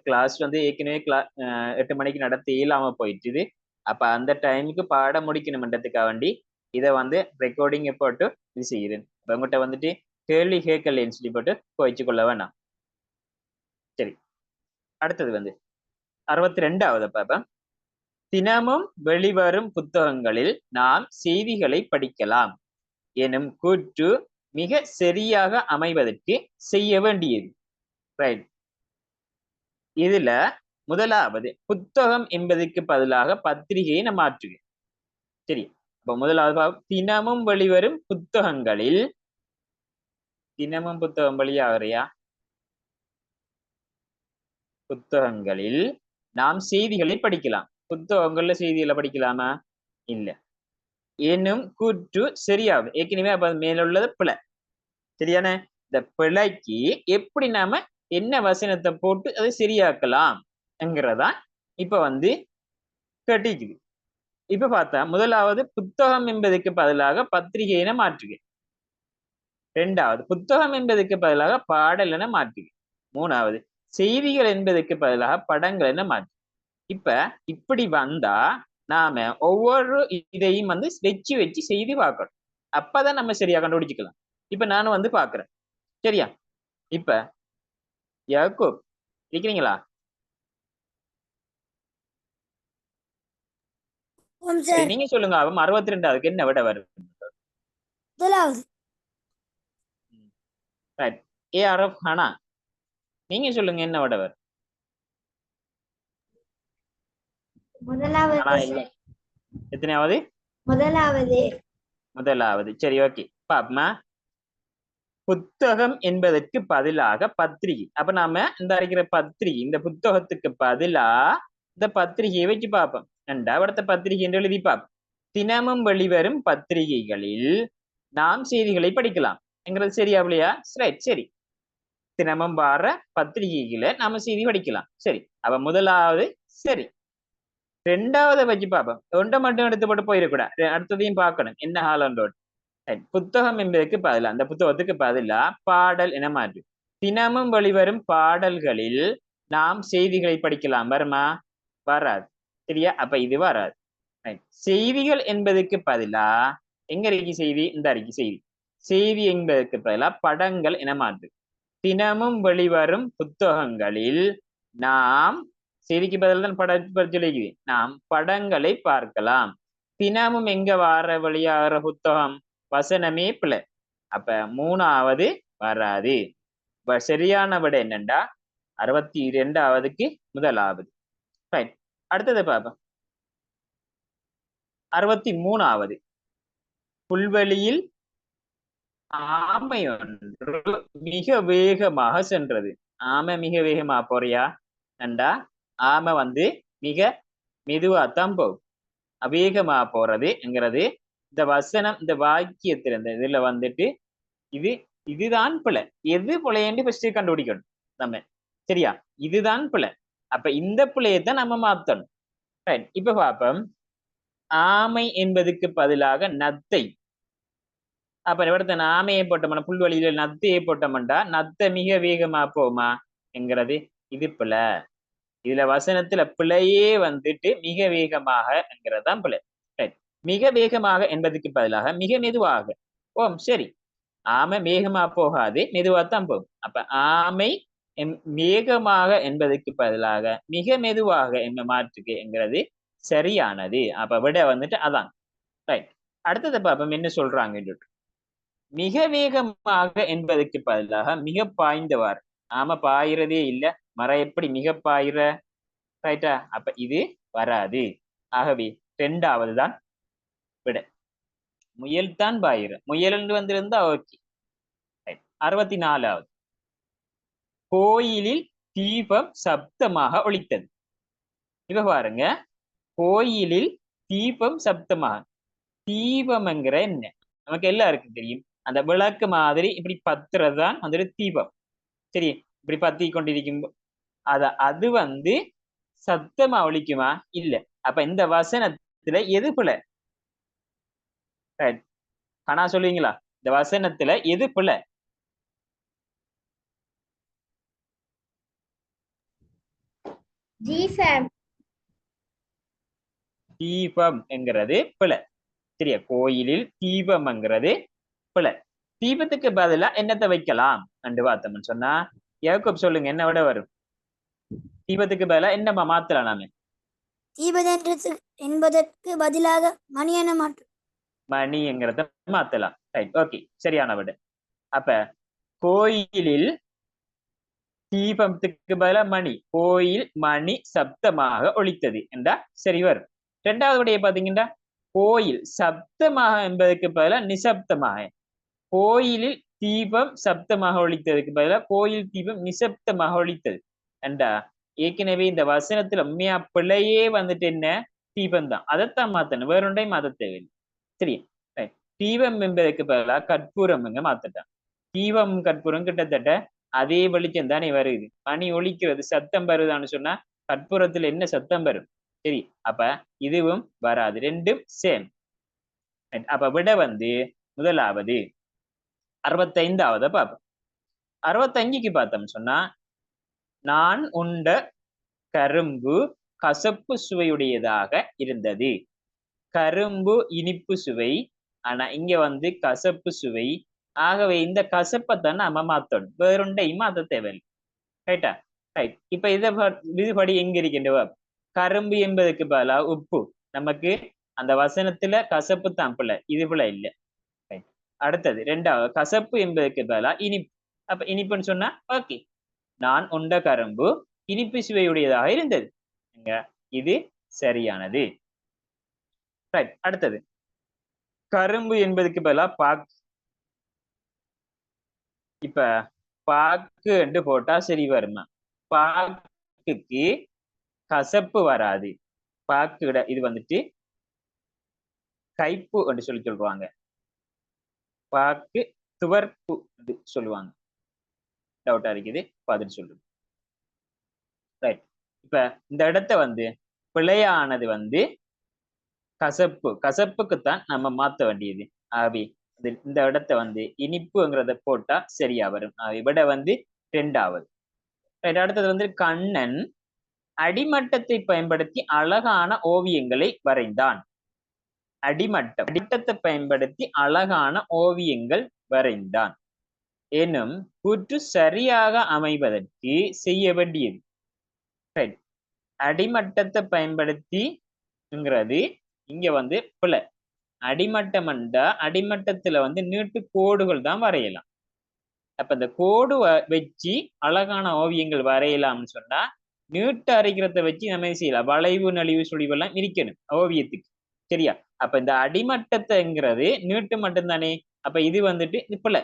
கிளாஸ் வந்து ஏற்கனவே 8 மணிக்கு நடத்த இயலாம போயிட்டுது. அப்ப அந்த டைமுக்கு பாடம் முடிக்கணும்ன்றதுக்காக வேண்டி இதை வந்து ரெக்கார்டிங் போட்டு இது செய்கிறேன். அப்ப உங்கள்கிட்ட வந்துட்டு கேள்வி கேட்கலன்னு சொல்லி போட்டு போயிச்சு கொள்ள வேணாம். சரி, அடுத்தது வந்து 62வது பாப்பா. தினமும் வெளிவரும் புத்தகங்களில் நாம் செய்திகளை படிக்கலாம் எனும் கூற்று மிக சரியாக அமைவதற்கு செய்ய வேண்டியது. ரைட். இதுல முதலாவது புத்தகம் என்பதற்கு பதிலாக பத்திரிகையை நம்ம மாற்றுக. சரி, அப்ப முதலாவது தினமும் வெளிவரும் புத்தகங்களில், தினமும் புத்தகம் வெளியாகிறியா? புத்தகங்களில் நாம் செய்திகளை படிக்கலாம். புத்தகங்கள்ல செய்திகளை படிக்கலாமா? இல்ல. எனும் கூற்று சரியாகுது. ஏற்கனவே அப்ப மேல உள்ளது பிழை. சரியான? இந்த பிழைக்கு எப்படி நாம என்ன வசனத்தை போட்டு அதை சரியாக்கலாம் என்கிறதா இப்ப வந்து கட்டிக்குது. இப்ப பார்த்தா முதலாவது புத்தகம் என்பதற்கு பதிலாக பத்திரிகை என மாற்றுக. 2வது புத்தகம் என்பதற்கு பதிலாக பாடல் என மாற்றுக. 3வது செய்திகள் என்பதற்கு பதிலாக படங்கள் என மாற்று. இப்ப இப்படி வந்தா நாம ஒவ்வொரு இதையும் வந்து வச்சு வச்சு செய்தி பார்க்கணும். அப்பதான் நம்ம சரியா கண்டுபிடிச்சுக்கலாம். இப்ப நானும் வந்து பாக்குறேன். சரியா? இப்ப யாக்கூப் இருக்கிறீங்களா? நீங்க சொல்லுங்க. அவன் 62க்கு என்ன விட வரும்? ஏஆர்எஃப் ஹனா, நீங்க சொல்லுங்க என்ன விட வரும்? எத்தனையாவது? முதலாவது. சரி, ஓகே. பாப்பமா. புத்தகம் என்பதற்கு பதிலாக பத்திரிகை. அப்ப நாம இந்த அரைக்கிற பத்திரிகை, இந்த புத்தகத்துக்கு பதிலா இந்த பத்திரிகையை வச்சு பார்ப்போம். 2வது பத்திரிகை என்று எழுதி பார்ப்போம். தினமும் வெளிவரும் பத்திரிகைகளில் நாம் செய்திகளை படிக்கலாம் என்கிறது சரியா இல்லையா? சரி. தினமும் வார பத்திரிகைகளை நாம செய்தி படிக்கலாம். சரி, அப்ப முதலாவது சரி. 2வது வச்சு பார்ப்போம். ஒன்றை மட்டும் எடுத்து போட்டு போயிடக்கூடாது. அடுத்ததையும் பார்க்கணும் என்ன ஹாலண்டோடு. புத்தகம் என்பதற்கு பதிலா அந்த புத்தகத்துக்கு பதிலா பாடல் என மாற்று. தினமும் வெளிவரும் பாடல்களில் நாம் செய்திகளை படிக்கலாம். வருமா? வராது. சரியா? அப்ப இது வராது. செய்திகள் என்பதற்கு பதிலா எங்க இருக்கு செய்தி? இந்த இருக்கு செய்தி. செய்தி என்பதற்கு பதிலா படங்கள் என மாற்று. தினமும் வெளிவரும் புத்தகங்களில் நாம் செய்திக்கு பதில் தான் படத்தை நாம் படங்களை பார்க்கலாம். தினமும் எங்க வார வெளியாகிற புத்தகம்? வசனமே பிள்ளை. அப்ப மூணாவது வராது. சரியான விட என்னண்டா 62வதுக்கு முதலாவது. ரைட். அடுத்தது பாப்போம். 63வது. புல்வெளியில் ஆமை ஒன்று மிக வேகமாக சென்றது. ஆமை மிக வேகமா போறியா என்றா ஆமை மிக மெதுவாத்தான் போகும். அவேகமா போறதுங்கிறது இந்த வசனம் இந்த வாக்கியத்துல இந்த இதுல இது இதுதான் பிழை. எது பிழைன்னு ஃபர்ஸ்ட் கண்டுபிடிக்கணும் நம்ம. சரியா? இதுதான் பிழை. அப்ப இந்த பிழையத்தான் நம்ம மாத்தணும். ரைட். இப்ப பாப்போம். ஆமை என்பதுக்கு பதிலாக நத்தை. அப்ப இவர்த்த ஆமையை போட்டோம்னா புல்வெளியில நத்தையை போட்டோம்டா நத்தை மிக வேகமா போமா என்கிறது இது பிழை. இதுல வசனத்துல பிழையே மிக வேகமாகதான் பிழை. மிக வேகமாக என்பதுக்கு பதிலாக மிக மெதுவாக. ஓம் சரி. ஆமை வேகமா போகாது, மெதுவாத்தான் போகும். அப்ப ஆமை வேகமாக என்பதற்கு பதிலாக மிக மெதுவாக என்ன மாற்றுக்கு என்கிறது சரியானது. அப்ப விட அதான். ரைட். அடுத்தது பாப்போம் என்ன சொல்றாங்க. மிக வேகமாக என்பதற்கு பதிலாக மிக பாய்ந்தவார். ஆமா பாயிறதே இல்ல. மரம் எப்படி மிக பாயிற? ரைட்டா? அப்ப இது வராது. ஆகவே 2வது தான் விட. முயல் தான் பாயிற. முயல் என்று வந்திருந்தா ஓகே. 64வது. கோயிலில் தீபம் சப்தமாக ஒலித்தது. இப்ப பாருங்க. கோயிலில் தீபம் சப்தமாக. தீபம்ங்கிற என்ன? நமக்கு எல்லாருக்கும் தெரியும். அந்த விளக்கு மாதிரி இப்படி பத்துறதுதான் தீபம். சரி. இப்படி பத்தி கொண்டிருக்கும் அது சத்தமா ஒலிக்குமா? இல்ல. அப்ப இந்த வசனத்துல எது பிழை? ஆனா சொல்லுவீங்களா? இந்த வசனத்துல எது பிழை? தீபம் என்கிறது பிழை. சரியா? கோயிலில் தீபம்ங்கிறது பிழை. தீபத்துக்கு பதிலா என்னத்தை வைக்கலாம் என்று பார்த்தோம்னு சொன்னா யாக்கோப் சொல்லுங்க என்ன விட வரும்? தீபத்துக்கு பதிலா என்னமா மாத்தலாம் நாம? என்பதற்கு பதிலாக மணி என மாற்று. மணிங்கிறத மாத்தலாம். ரைட். ஓகே. சரியான விட. அப்ப கோயிலில் தீபத்துக்கு பதிலா மணி. கோயில் மணி சப்தமாக ஒலித்தது என்றா சரி வரும். 2வது விடைய பாத்தீங்கன்னா கோயில் சப்தமாக என்பதற்கு பதிலா நிசப்தமாக. கோயிலில் தீபம் சப்தமாக ஒலித்ததுக்கு பதிலா கோயில் தீபம் நிசப்தமாக ஒலித்தது என்றா ஏற்கனவே இந்த வசனத்துல உண்மையா பிள்ளையே என்ன? தீபம் தான். அதைத்தான் மாத்தணும். வேறொன்றை மாத்த தேவையில்லை. சரி. தீபம் என்பதற்கு பதிலா கற்பூரம் மாத்தட்டான். தீபம் கற்பூரம் கிட்டத்தட்ட அதே வெளிச்சம் தானே வருது. மணி ஒலிக்கிறது சத்தம் வருதான்னு சொன்னா கற்பூரத்துல என்ன சத்தம் வரும்? சரி. அப்ப இதுவும் வராது. 2ம் சேம். அப்ப விட முதலாவது. 65வது பார்ப்போம். 65க்கு பார்த்தோம்னு சொன்னா நான் உண்ட கரும்பு கசப்பு சுவையுடையதாக இருந்தது. கரும்பு இனிப்பு சுவை. ஆனா இங்க கசப்பு சுவை. ஆகவே இந்த கசப்பைத்தான் நம்ம மாத்தணும். வேறொண்டையும் மாத்த தேவையில்லை. ரைட்டா? ரைட். இப்ப இதுபடி எங்க இருக்கின்ற கரும்பு என்பதற்கு பதிலா உப்பு. நமக்கு அந்த வசனத்துல கசப்பு தான் பிள்ளை. இது பிள்ளை இல்லை. அடுத்தது 2வது கசப்பு என்பதற்கு பதிலா இனிப்பு. அப்ப இனிப்புன்னு சொன்னா ஓகே. நான் உண்ட கரும்பு இனிப்பு சுவையுடையதாக இருந்தது. இது சரியானது. ரைட். அடுத்தது கரும்பு என்பதற்கு பதிலா பாக்கு. இப்ப பாக்கு என்று போட்டா சரி வருமா? பாக்குக்கு கசப்பு வராது. பாக்கு இது கைப்பு என்று சொல்லுவாங்க. பாக்கு துவர்ப்பு சொல்லுவாங்க. டவுட்டா இருக்குது. பதில் சொல்லுங்க. ரைட். இப்ப இந்த இடத்த பிழையானது கசப்பு. கசப்புக்குத்தான் நம்ம மாத்த வேண்டியது. ஆகவே இந்த இடத்த வந்து இனிப்புங்கிறத போட்டா சரியா வரும். விட வந்து 2வது. அடுத்தது வந்து கண்ணன் அடிமட்டத்தை பயன்படுத்தி அழகான ஓவியங்களை வரைந்தான். அடிமட்டத்தை பயன்படுத்தி அழகான ஓவியங்கள் வரைந்தான் எனும் கூற்று சரியாக அமைவதற்கு செய்ய வேண்டியது. அடிமட்டத்தை பயன்படுத்திங்கிறது இங்க வந்து பிழை. அடிமட்டம் என்றா அடிமட்டத்துல வந்து நீட்டு கோடுகள் தான் வரையலாம். அப்ப இந்த கோடு வச்சு அழகான ஓவியங்கள் வரையலாம்னு சொன்னா நீட்டு அரைக்கிறத வச்சு நம்ம செய்யலாம். வளைவு நலிவு சுழிவெல்லாம் இருக்கணும் ஓவியத்துக்கு. சரியா? அப்ப இந்த அடிமட்டத்தைங்கிறது நீட்டு மட்டும் தானே. அப்ப இது வந்துட்டு இப்பல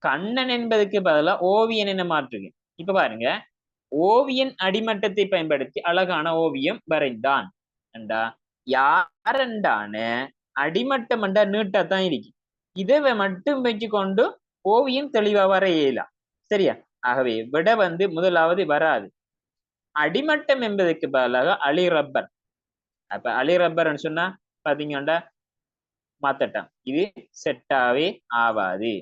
கண்ணன் என்பதுக்கு பதிலா ஓவியன் என்ன மாற்றுங்க. இப்ப பாருங்க, ஓவியன் அடிமட்டத்தை பயன்படுத்தி அழகான ஓவியம் வரைந்தான் என்றா யாரெண்டான அடிமட்டம் என்றா நீட்டாத்தான் இருக்கு. இதை மட்டும் வச்சு கொண்டு ஓவியம் தெளிவா வரையலாம். சரியா? ஆகவே விட வந்து முதலாவது வராது. அடிமட்டம் என்பதற்கு பதிலாக அலி ரப்பர். அப்ப அலி ரப்பர்ன்னு சொன்னா பாத்தீங்கன்னா மாத்தட்டம், இது செட்டாவே ஆவாது.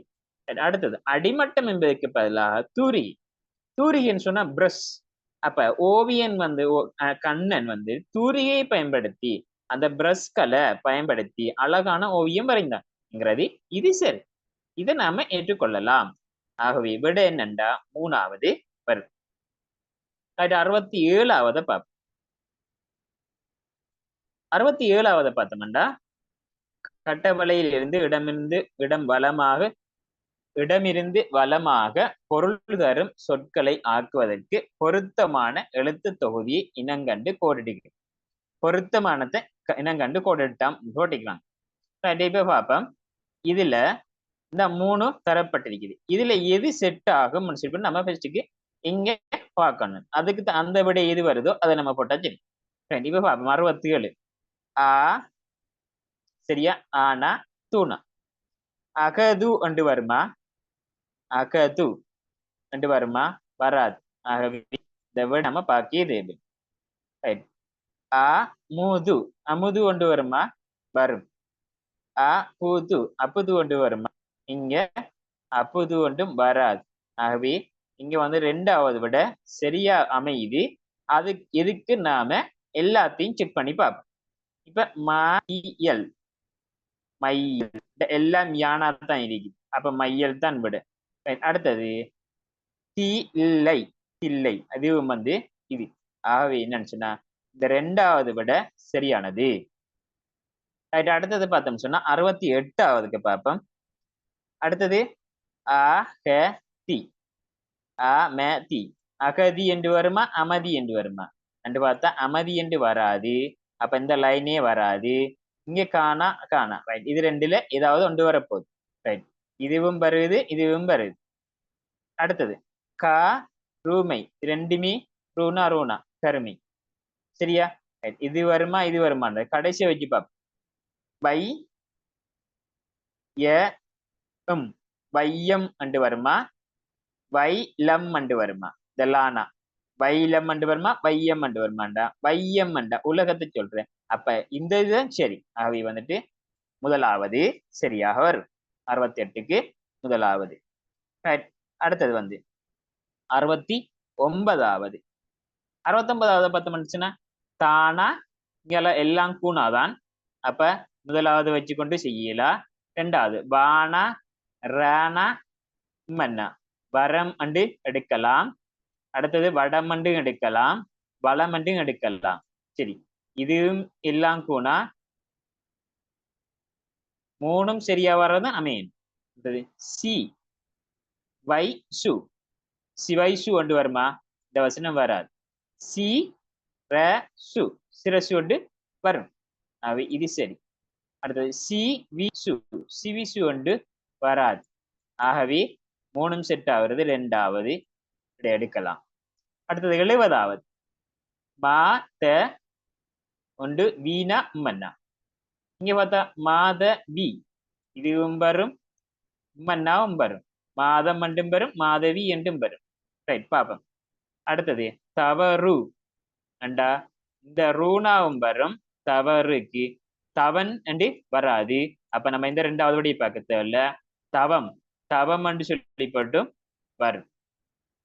அடுத்தது அடிமட்டம் என்பதற்கு பதிலாக தூரிகை. தூரிகைன்னு சொன்னா பிரஷ். அப்ப ஓவியன் வந்து கண்ணன் வந்து தூரிகையை பயன்படுத்தி அந்த பிரஷ்களை பயன்படுத்தி அழகான ஓவியம் வரைந்தான்ங்கிறது இது சரி. இதை நாம ஏற்றுக்கொள்ளலாம். ஆகவே விட என்னண்டா 3வது வரும். 67வது பார்ப்போம். 67வது பார்த்தோம்னா கட்டவளையில் இருந்து இடமிருந்து வலமாக பொருள் தரும் சொற்களை ஆக்குவதற்கு பொருத்தமான எழுத்து தொகுதியை இனங்கண்டு கோடிடுகிறேன். பொருத்தமானதை இனங்கண்டு கோடிட்டாம் போட்டிக்கலாம். இப்ப பார்ப்போம். இதுல இந்த 3 தரப்பட்டிருக்குது. இதுல எது செட் ஆகும் சொல்லிட்டு நம்ம ஃபர்ஸ்ட்டுக்கு இங்க பார்க்கணும். அதுக்கு அந்த விட எது வருதோ அதை நம்ம போட்டா சரி. இப்ப பார்ப்போம். 67 ஆ சரியா? ஆனா தூணா அகது அண்டு வருமா? அகது அண்டு வருமா? வராது. ஆகவே இந்த வேர்ட் நம்ம பாக்கியது. ரைட். அமுது அமுது கொண்டு வருமா? வரும். அப்புது அப்புது கொண்டு வருமா? இங்க அப்புது ஒன்றும் வராது. ஆகவே இங்க வந்து 2வது விட சரியா அமையுது. அது எதுக்கு நாம எல்லாத்தையும் செக் பண்ணி பார்ப்போம். இப்ப மையல் மையல் எல்லாம் யானா தான் இருக்குது. அப்ப மையல் தான் விட. அடுத்தது தில்லை தில்லை அதுவும் வந்து இது. ஆகவே என்னன்னு சொன்னா இந்த 2வது விட சரியானது. அடுத்தது பார்த்தோம் சொன்னா 68வதுக்கு பார்ப்போம். அடுத்தது அமதி அகதி என்று வருமா? அமதி என்று வருமா? என்று பார்த்தா அமதி என்று வராது. அப்ப இந்த லைனே வராது. இங்க காணா ரைட். இது 2ல ஏதாவது ஒன்று வரப்போகுது. ரைட். இதுவும் வருது, இதுவும் வருது. அடுத்தது ரூமை 2மே ரூனா ரூனா கருமை. சரியா? இது வருமா இது வருமா? கடைசியை வச்சு பார்ப்போம். வையம் அண்டு வருமா? வைலம் அண்டு வருமா? இதெல்லாம்னா வைலம் அண்டு வருமா? வையம் அண்டு வருமாண்டா? வையம் அண்டா உலகத்தை சொல்றேன். அப்ப இந்த இதுதான் சரி. ஆகவே வந்துட்டு முதலாவது சரியாக வரும். 68க்கு முதலாவது. அடுத்தது வந்து 69வது. 69வது பார்த்தோம்னா தானா இங்க எல்லாம் கூணாதான். அப்ப முதலாவது வச்சுக்கொண்டு செய்யலாம். 2வது வானா ரானா மன்னா வரம் அண்டு எடுக்கலாம். அடுத்தது வடம் அண்டு எடுக்கலாம். வளம் அண்டு எடுக்கலாம். சரி, இதுவும் எல்லாம் கூணா 3ம் சரியா வர்றதுதான் அமையன். சி வை சு சிவைசு கொண்டு வருமா? இந்த வசனம் வராது. சி ர சு சிரசு கொண்டு வரும். அவை இது சரி. அடுத்தது சி வி சு சிவிசு கொண்டு வராது. ஆகவே 3ம் செட் ஆகுறது 2வது எடுக்கலாம். அடுத்தது 70வது மாத ஒன்று வீணா மன்னா. இங்க பார்த்தா மாத வி இதுவும் வரும், மன்னாவும் வரும். மாதம் மட்டும் வரும், மாதவி என்றும் வரும். ரைட், பாப்போம். அடுத்தது தவறு அண்டா இந்த ரூனாவும் வரும். தவறுக்கு தவன் என்று வராது. அப்ப நம்ம இந்த ரெண்டாவது வடியை பார்க்க தேவையில்ல. தவம் தவம் என்று சொல்லி போட்டு வரும்.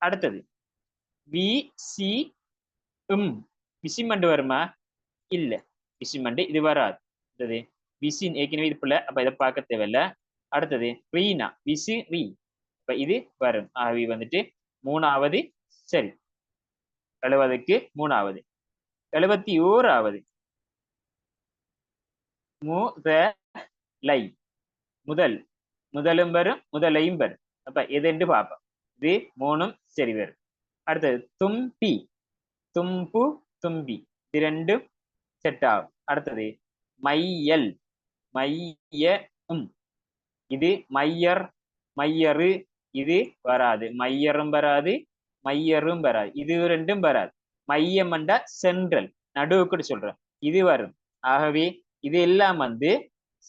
அடுத்தது வி சி விசிமண்டு வருமா? இல்ல, விசிமண்டு இது வராது. அடுத்தது விசின் ஏற்கனவே இது போல, அப்ப இதை பார்க்க தேவையில்ல. அடுத்தது ரீனா விசு ரீ, இப்ப இது வரும். ஆகவே வந்துட்டு மூணாவது சரி. 70க்கு மூணாவது. 71வது முதலை, முதல் முதலும் வரும் முதலையும் வரும். அப்ப எதுன்னு பார்ப்போம். இது மூணும் சரி வரும். அடுத்தது தும்பி தும்பு தும்பி, இது ரெண்டும் செட் ஆகும். அடுத்தது மையல் மையம், இது மையர் மையரு, இது வராது. மையரும் வராது மையரும் வராது, இது ரெண்டும் வராது. மையம் என்றா சென்ட்ரல், நடுவுக்கு சொல்றேன், இது வரும். ஆகவே இது எல்லாம் வந்து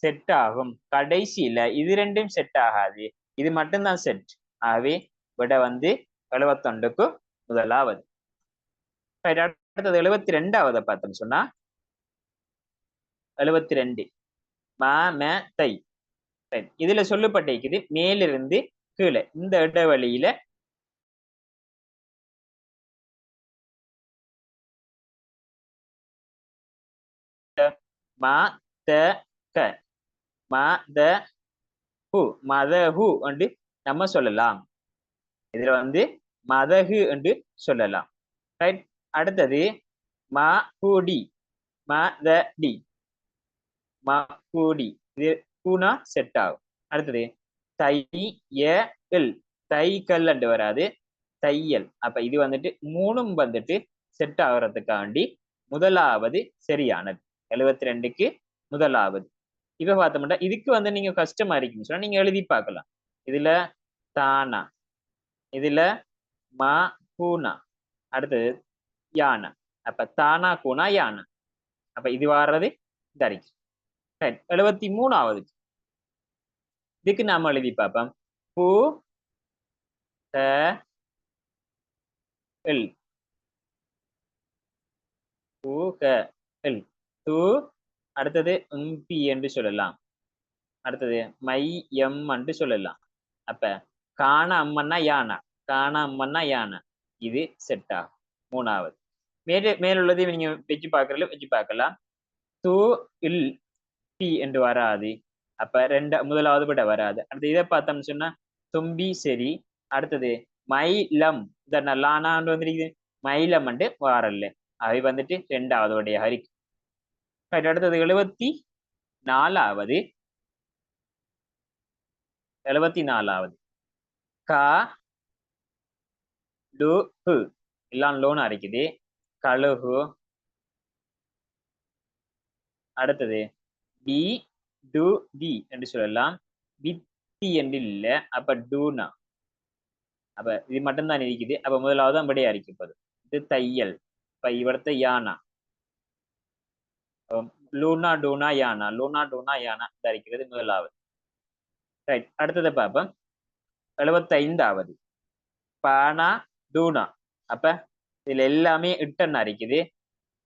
செட் ஆகும். கடைசியில இது ரெண்டும் செட் ஆகாது, இது மட்டும்தான் செட். ஆகவே விட வந்து 71க்கு முதலாவது. அடுத்தது 72வது பார்த்தோம்னு சொன்னா 72 தை. இதுல சொல்லப்பட்டிருக்குது மேலிருந்து கீழே இந்த இடைவெளியில மதகு என்று நம்ம சொல்லலாம். இதுல வந்து மதகு என்று சொல்லலாம். ரைட். அடுத்தது மகுடி மதடி மகுடி, இது கூனா செட் ஆகும். அடுத்தது தையல் தைக்கல் என்று வராது, தையல். அப்ப இது வந்துட்டு மூணும் வந்துட்டு செட் ஆகிறதுக்காண்டி முதலாவது சரியானது. 72க்கு முதலாவது. இப்ப பார்த்தோம்னா இதுக்கு வந்து நீங்க கஷ்டமா இருக்குன்னு சொன்னா நீங்க எழுதி பார்க்கலாம். இதுல தானா, இதுல மா கூனா, அடுத்தது யானை. அப்ப தானா கூனா யானை. அப்ப இது வாடுறது தரிக்கு. 73வது இதுக்கு நாம எழுதி பார்ப்போம். பூ த எல் பூ க எல் தூ, அடுத்தது பி என்று சொல்லலாம். அடுத்தது மை எம் என்று சொல்லலாம். அப்ப காண அம்மன்னா யானை, காண அம்மன்னா யானை, இது செட் ஆகும். மூணாவது. மேலுள்ளதை நீங்க வச்சு பார்க்கறதுல வச்சு பார்க்கலாம். தூ இல் பி என்று வராது. அப்ப முதலாவது விட வராது. அடுத்து இதை பார்த்தோம்னு சொன்னா தும்பி சரி. அடுத்தது மைலம், இந்த லானான்னு வந்துருக்குது, மைலம் வந்து வாரல்ல, அவை வந்துட்டு ரெண்டாவது உடைய ஹரிக்கு. அடுத்தது 74வது. 74வது கா டு ஹு, எல்லாம் லோன் அரைக்குது, கழுகு. அடுத்தது டி டு டி என்று சொல்லலாம். வித்தி என்று இல்லை, அப்ப டூனா. அப்ப இது மட்டும்தான் இருக்குது. அப்ப முதலாவது அப்படியே அரைக்கப்பது. இது தையல். இப்ப இவரத்த யானா, லூனா டூனா யானா, லூனா டூனா யானா அரைக்கிறது முதலாவது. ரைட். அடுத்ததை பார்ப்போம். 75வது பானா டூனா. அப்ப இதுல எல்லாமே இட்டன் அரைக்குது,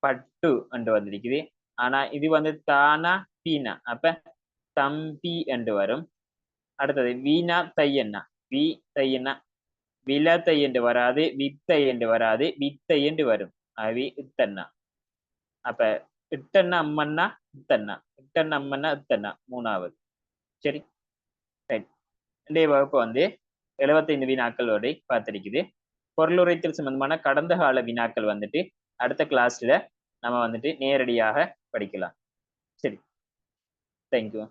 பட்டு என்று வந்திருக்குது. ஆனா இது வந்து தானா பீனா, அப்ப தம்பி என்று வரும். அடுத்தது வீணா தையன்னா, வி தையன்னா, வில தை என்று வராது, வித்தை என்று வராது, வித்தை என்று வரும். அவி இத்தன்னா. அப்ப இட்டன்னா அம்மன்னா இத்தன்னா, இட்டன்னா அம்மன்னா இத்தன்னா, மூணாவது. சரி. ரைட். இன்றைய வகுப்பு வந்து 75 வினாக்களோட பார்த்திருக்குது. பொருளுரைத்தல் சம்பந்தமான கடந்த கால வினாக்கள் வந்துட்டு அடுத்த கிளாஸ்ல நம்ம வந்துட்டு நேரடியாக படிக்கலாம். சரி, தேங்க்யூ.